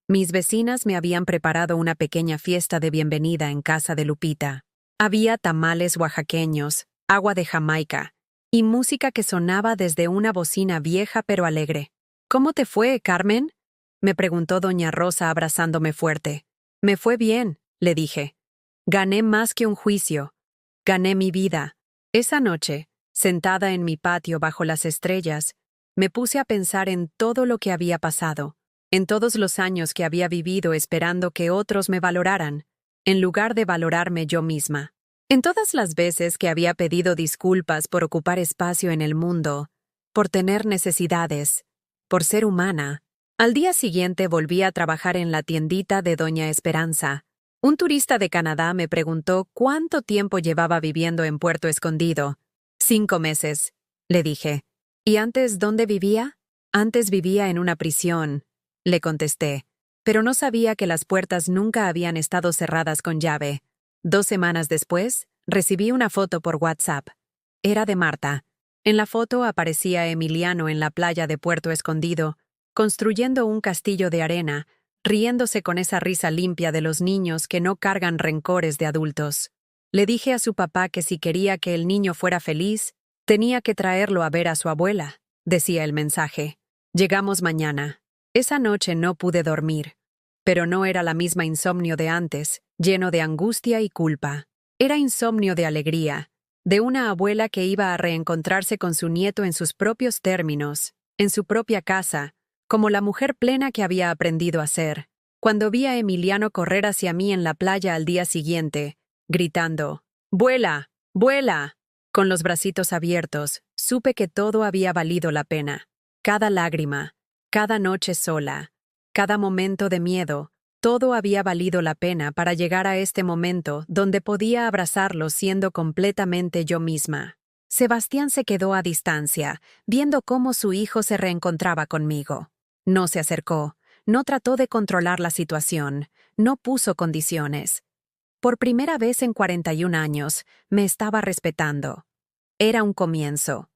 Mis vecinas me habían preparado una pequeña fiesta de bienvenida en casa de Lupita. Había tamales oaxaqueños, agua de Jamaica y música que sonaba desde una bocina vieja pero alegre. «¿Cómo te fue, Carmen?», me preguntó doña Rosa abrazándome fuerte. «Me fue bien», le dije. «Gané más que un juicio. Gané mi vida». Esa noche, sentada en mi patio bajo las estrellas, me puse a pensar en todo lo que había pasado, en todos los años que había vivido esperando que otros me valoraran, en lugar de valorarme yo misma. En todas las veces que había pedido disculpas por ocupar espacio en el mundo, por tener necesidades, por ser humana. Al día siguiente volví a trabajar en la tiendita de doña Esperanza. Un turista de Canadá me preguntó cuánto tiempo llevaba viviendo en Puerto Escondido. 5 meses, le dije. ¿Y antes dónde vivía? Antes vivía en una prisión, le contesté, pero no sabía que las puertas nunca habían estado cerradas con llave. 2 semanas después, recibí una foto por WhatsApp. Era de Marta. En la foto aparecía Emiliano en la playa de Puerto Escondido, construyendo un castillo de arena, riéndose con esa risa limpia de los niños que no cargan rencores de adultos. Le dije a su papá que si quería que el niño fuera feliz, tenía que traerlo a ver a su abuela, decía el mensaje. Llegamos mañana. Esa noche no pude dormir, pero no era la misma insomnio de antes, lleno de angustia y culpa. Era insomnio de alegría, de una abuela que iba a reencontrarse con su nieto en sus propios términos, en su propia casa, como la mujer plena que había aprendido a ser. Cuando vi a Emiliano correr hacia mí en la playa al día siguiente, gritando, «¡Vuela! ¡Vuela!», con los bracitos abiertos, supe que todo había valido la pena. Cada lágrima, cada noche sola, cada momento de miedo, todo había valido la pena para llegar a este momento donde podía abrazarlo siendo completamente yo misma. Sebastián se quedó a distancia, viendo cómo su hijo se reencontraba conmigo. No se acercó, no trató de controlar la situación, no puso condiciones. Por primera vez en 41 años, me estaba respetando. Era un comienzo.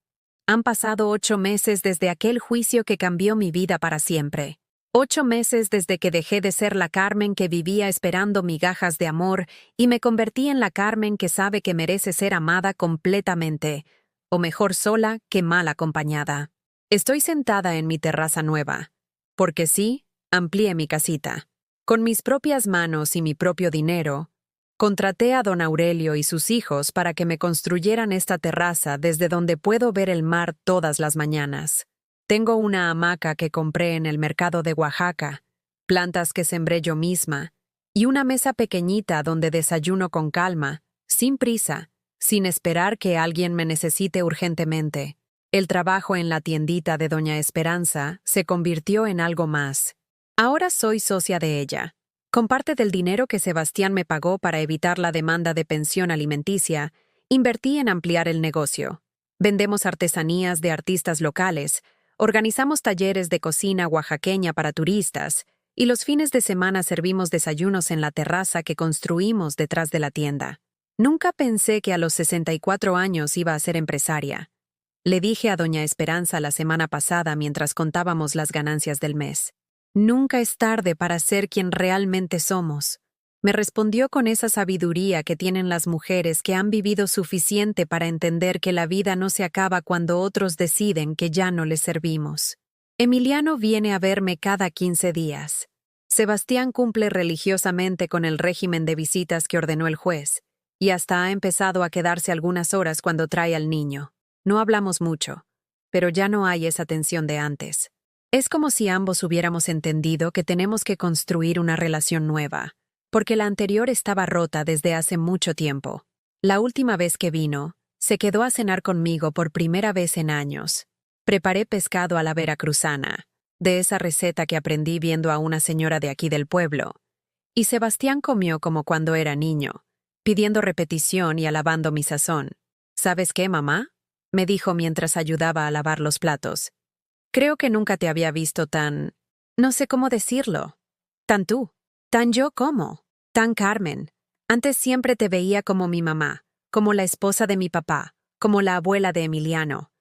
Han pasado 8 meses desde aquel juicio que cambió mi vida para siempre. 8 meses desde que dejé de ser la Carmen que vivía esperando migajas de amor y me convertí en la Carmen que sabe que merece ser amada completamente, o mejor sola que mal acompañada. Estoy sentada en mi terraza nueva, porque sí, amplié mi casita. Con mis propias manos y mi propio dinero, contraté a don Aurelio y sus hijos para que me construyeran esta terraza desde donde puedo ver el mar todas las mañanas. Tengo una hamaca que compré en el mercado de Oaxaca, plantas que sembré yo misma, y una mesa pequeñita donde desayuno con calma, sin prisa, sin esperar que alguien me necesite urgentemente. El trabajo en la tiendita de Doña Esperanza se convirtió en algo más. Ahora soy socia de ella. Con parte del dinero que Sebastián me pagó para evitar la demanda de pensión alimenticia, invertí en ampliar el negocio. Vendemos artesanías de artistas locales, organizamos talleres de cocina oaxaqueña para turistas y los fines de semana servimos desayunos en la terraza que construimos detrás de la tienda. Nunca pensé que a los 64 años iba a ser empresaria. Le dije a doña Esperanza la semana pasada mientras contábamos las ganancias del mes. Nunca es tarde para ser quien realmente somos. Me respondió con esa sabiduría que tienen las mujeres que han vivido suficiente para entender que la vida no se acaba cuando otros deciden que ya no les servimos. Emiliano viene a verme cada 15 días. Sebastián cumple religiosamente con el régimen de visitas que ordenó el juez, y hasta ha empezado a quedarse algunas horas cuando trae al niño. No hablamos mucho, pero ya no hay esa tensión de antes. Es como si ambos hubiéramos entendido que tenemos que construir una relación nueva, porque la anterior estaba rota desde hace mucho tiempo. La última vez que vino, se quedó a cenar conmigo por primera vez en años. Preparé pescado a la veracruzana, de esa receta que aprendí viendo a una señora de aquí del pueblo. Y Sebastián comió como cuando era niño, pidiendo repetición y alabando mi sazón. ¿Sabes qué, mamá?, me dijo mientras ayudaba a lavar los platos. Creo que nunca te había visto tan... no sé cómo decirlo. Tan tú. Tan yo como. Tan Carmen. Antes siempre te veía como mi mamá, como la esposa de mi papá, como la abuela de Emiliano.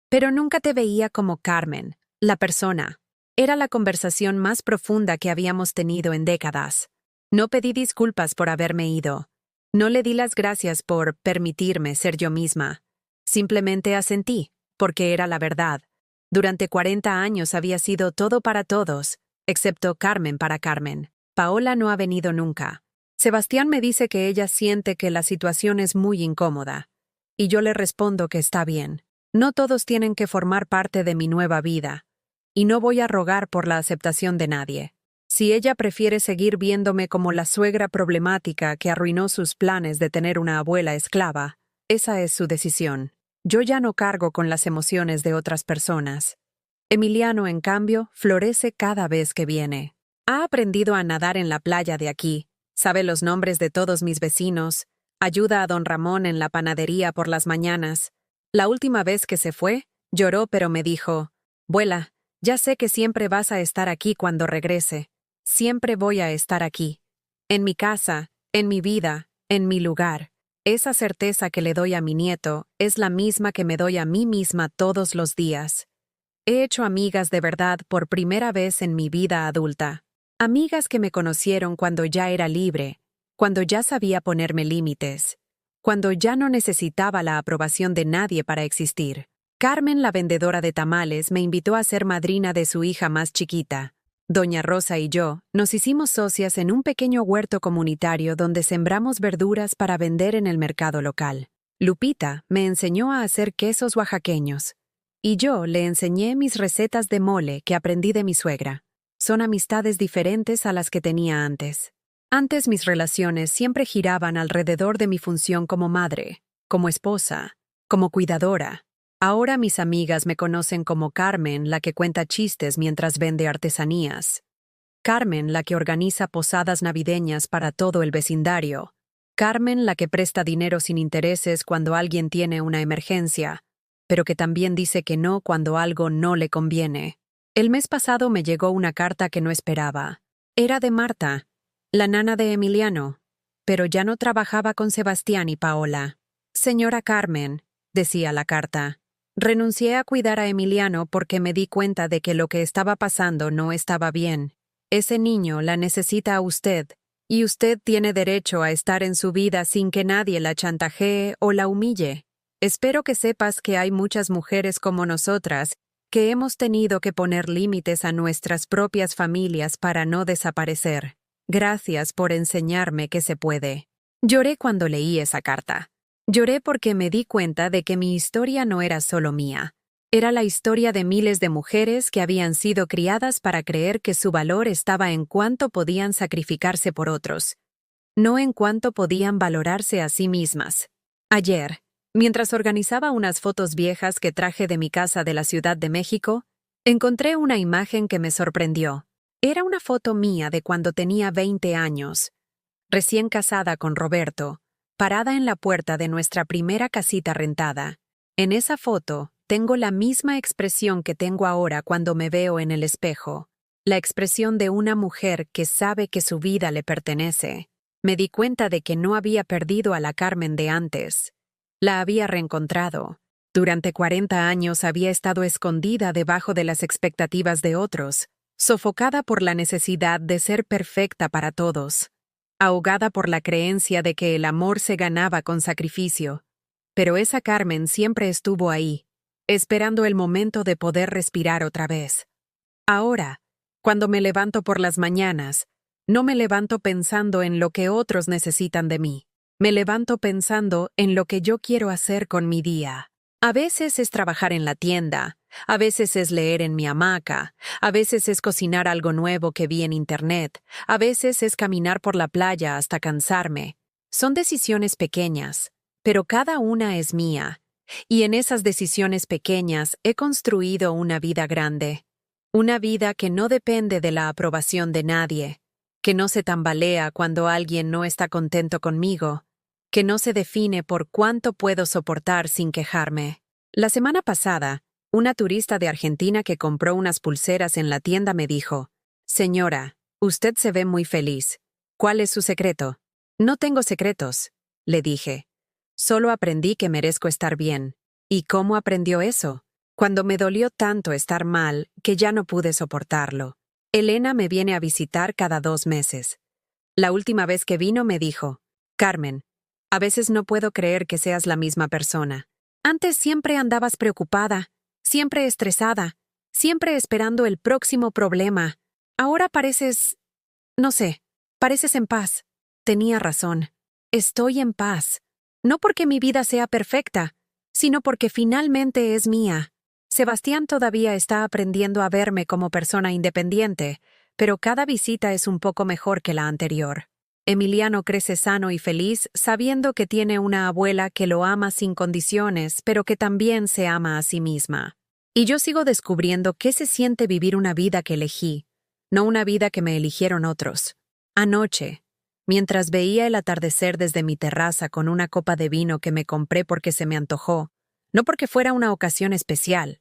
Pero nunca te veía como Carmen, la persona. Era la conversación más profunda que habíamos tenido en décadas. No pedí disculpas por haberme ido. No le di las gracias por permitirme ser yo misma. Simplemente asentí, porque era la verdad. Durante 40 años había sido todo para todos, excepto Carmen para Carmen. Paola no ha venido nunca. Sebastián me dice que ella siente que la situación es muy incómoda. Y yo le respondo que está bien. No todos tienen que formar parte de mi nueva vida. Y no voy a rogar por la aceptación de nadie. Si ella prefiere seguir viéndome como la suegra problemática que arruinó sus planes de tener una abuela esclava, esa es su decisión. Yo ya no cargo con las emociones de otras personas. Emiliano, en cambio, florece cada vez que viene. Ha aprendido a nadar en la playa de aquí, sabe los nombres de todos mis vecinos, ayuda a don Ramón en la panadería por las mañanas. La última vez que se fue, lloró pero me dijo, «Abuela, ya sé que siempre vas a estar aquí cuando regrese. Siempre voy a estar aquí. En mi casa, en mi vida, en mi lugar». Esa certeza que le doy a mi nieto es la misma que me doy a mí misma todos los días. He hecho amigas de verdad por primera vez en mi vida adulta. Amigas que me conocieron cuando ya era libre, cuando ya sabía ponerme límites, cuando ya no necesitaba la aprobación de nadie para existir. Carmen, la vendedora de tamales, me invitó a ser madrina de su hija más chiquita. Doña Rosa y yo nos hicimos socias en un pequeño huerto comunitario donde sembramos verduras para vender en el mercado local. Lupita me enseñó a hacer quesos oaxaqueños. Y yo le enseñé mis recetas de mole que aprendí de mi suegra. Son amistades diferentes a las que tenía antes. Antes mis relaciones siempre giraban alrededor de mi función como madre, como esposa, como cuidadora. Ahora mis amigas me conocen como Carmen, la que cuenta chistes mientras vende artesanías. Carmen, la que organiza posadas navideñas para todo el vecindario. Carmen, la que presta dinero sin intereses cuando alguien tiene una emergencia, pero que también dice que no cuando algo no le conviene. El mes pasado me llegó una carta que no esperaba. Era de Marta, la nana de Emiliano, pero ya no trabajaba con Sebastián y Paola. Señora Carmen, decía la carta, renuncié a cuidar a Emiliano porque me di cuenta de que lo que estaba pasando no estaba bien. Ese niño la necesita a usted, y usted tiene derecho a estar en su vida sin que nadie la chantajee o la humille. Espero que sepas que hay muchas mujeres como nosotras que hemos tenido que poner límites a nuestras propias familias para no desaparecer. Gracias por enseñarme que se puede. Lloré cuando leí esa carta. Lloré porque me di cuenta de que mi historia no era solo mía. Era la historia de miles de mujeres que habían sido criadas para creer que su valor estaba en cuánto podían sacrificarse por otros, no en cuánto podían valorarse a sí mismas. Ayer, mientras organizaba unas fotos viejas que traje de mi casa de la Ciudad de México, encontré una imagen que me sorprendió. Era una foto mía de cuando tenía 20 años, recién casada con Roberto, parada en la puerta de nuestra primera casita rentada. En esa foto, tengo la misma expresión que tengo ahora cuando me veo en el espejo, la expresión de una mujer que sabe que su vida le pertenece. Me di cuenta de que no había perdido a la Carmen de antes. La había reencontrado. Durante 40 años había estado escondida debajo de las expectativas de otros, sofocada por la necesidad de ser perfecta para todos, ahogada por la creencia de que el amor se ganaba con sacrificio. Pero esa Carmen siempre estuvo ahí, esperando el momento de poder respirar otra vez. Ahora, cuando me levanto por las mañanas, no me levanto pensando en lo que otros necesitan de mí. Me levanto pensando en lo que yo quiero hacer con mi día. A veces es trabajar en la tienda, a veces es leer en mi hamaca, a veces es cocinar algo nuevo que vi en internet, a veces es caminar por la playa hasta cansarme. Son decisiones pequeñas, pero cada una es mía, y en esas decisiones pequeñas he construido una vida grande. Una vida que no depende de la aprobación de nadie, que no se tambalea cuando alguien no está contento conmigo, que no se define por cuánto puedo soportar sin quejarme. La semana pasada, una turista de Argentina que compró unas pulseras en la tienda me dijo: «Señora, usted se ve muy feliz. ¿Cuál es su secreto?» «No tengo secretos», le dije. «Solo aprendí que merezco estar bien». ¿Y cómo aprendió eso? Cuando me dolió tanto estar mal que ya no pude soportarlo. Elena me viene a visitar cada 2 meses. La última vez que vino me dijo: «Carmen, a veces no puedo creer que seas la misma persona. Antes siempre andabas preocupada, siempre estresada, siempre esperando el próximo problema. Ahora pareces, no sé, pareces en paz». Tenía razón. Estoy en paz. No porque mi vida sea perfecta, sino porque finalmente es mía. Sebastián todavía está aprendiendo a verme como persona independiente, pero cada visita es un poco mejor que la anterior. Emiliano crece sano y feliz sabiendo que tiene una abuela que lo ama sin condiciones, pero que también se ama a sí misma. Y yo sigo descubriendo qué se siente vivir una vida que elegí, no una vida que me eligieron otros. Anoche, mientras veía el atardecer desde mi terraza con una copa de vino que me compré porque se me antojó, no porque fuera una ocasión especial,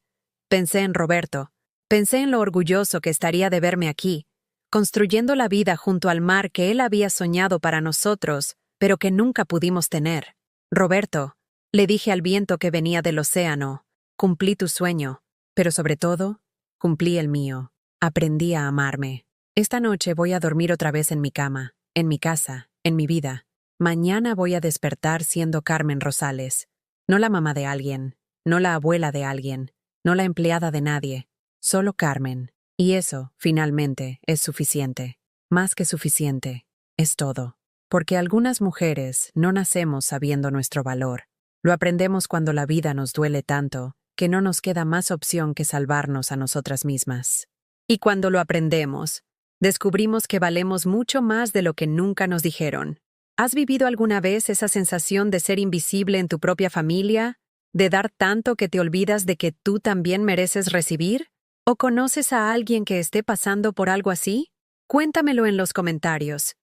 pensé en Roberto, pensé en lo orgulloso que estaría de verme aquí, construyendo la vida junto al mar que él había soñado para nosotros, pero que nunca pudimos tener. «Roberto», le dije al viento que venía del océano, «cumplí tu sueño, pero sobre todo, cumplí el mío. Aprendí a amarme. Esta noche voy a dormir otra vez en mi cama, en mi casa, en mi vida. Mañana voy a despertar siendo Carmen Rosales, no la mamá de alguien, no la abuela de alguien, no la empleada de nadie, solo Carmen. Y eso, finalmente, es suficiente. Más que suficiente. Es todo. Porque algunas mujeres no nacemos sabiendo nuestro valor. Lo aprendemos cuando la vida nos duele tanto que no nos queda más opción que salvarnos a nosotras mismas. Y cuando lo aprendemos, descubrimos que valemos mucho más de lo que nunca nos dijeron. ¿Has vivido alguna vez esa sensación de ser invisible en tu propia familia? ¿De dar tanto que te olvidas de que tú también mereces recibir? ¿O conoces a alguien que esté pasando por algo así? Cuéntamelo en los comentarios.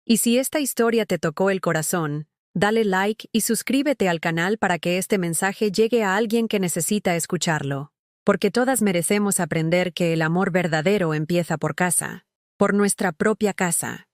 Y si esta historia te tocó el corazón, dale like y suscríbete al canal para que este mensaje llegue a alguien que necesita escucharlo. Porque todas merecemos aprender que el amor verdadero empieza por casa, por nuestra propia casa.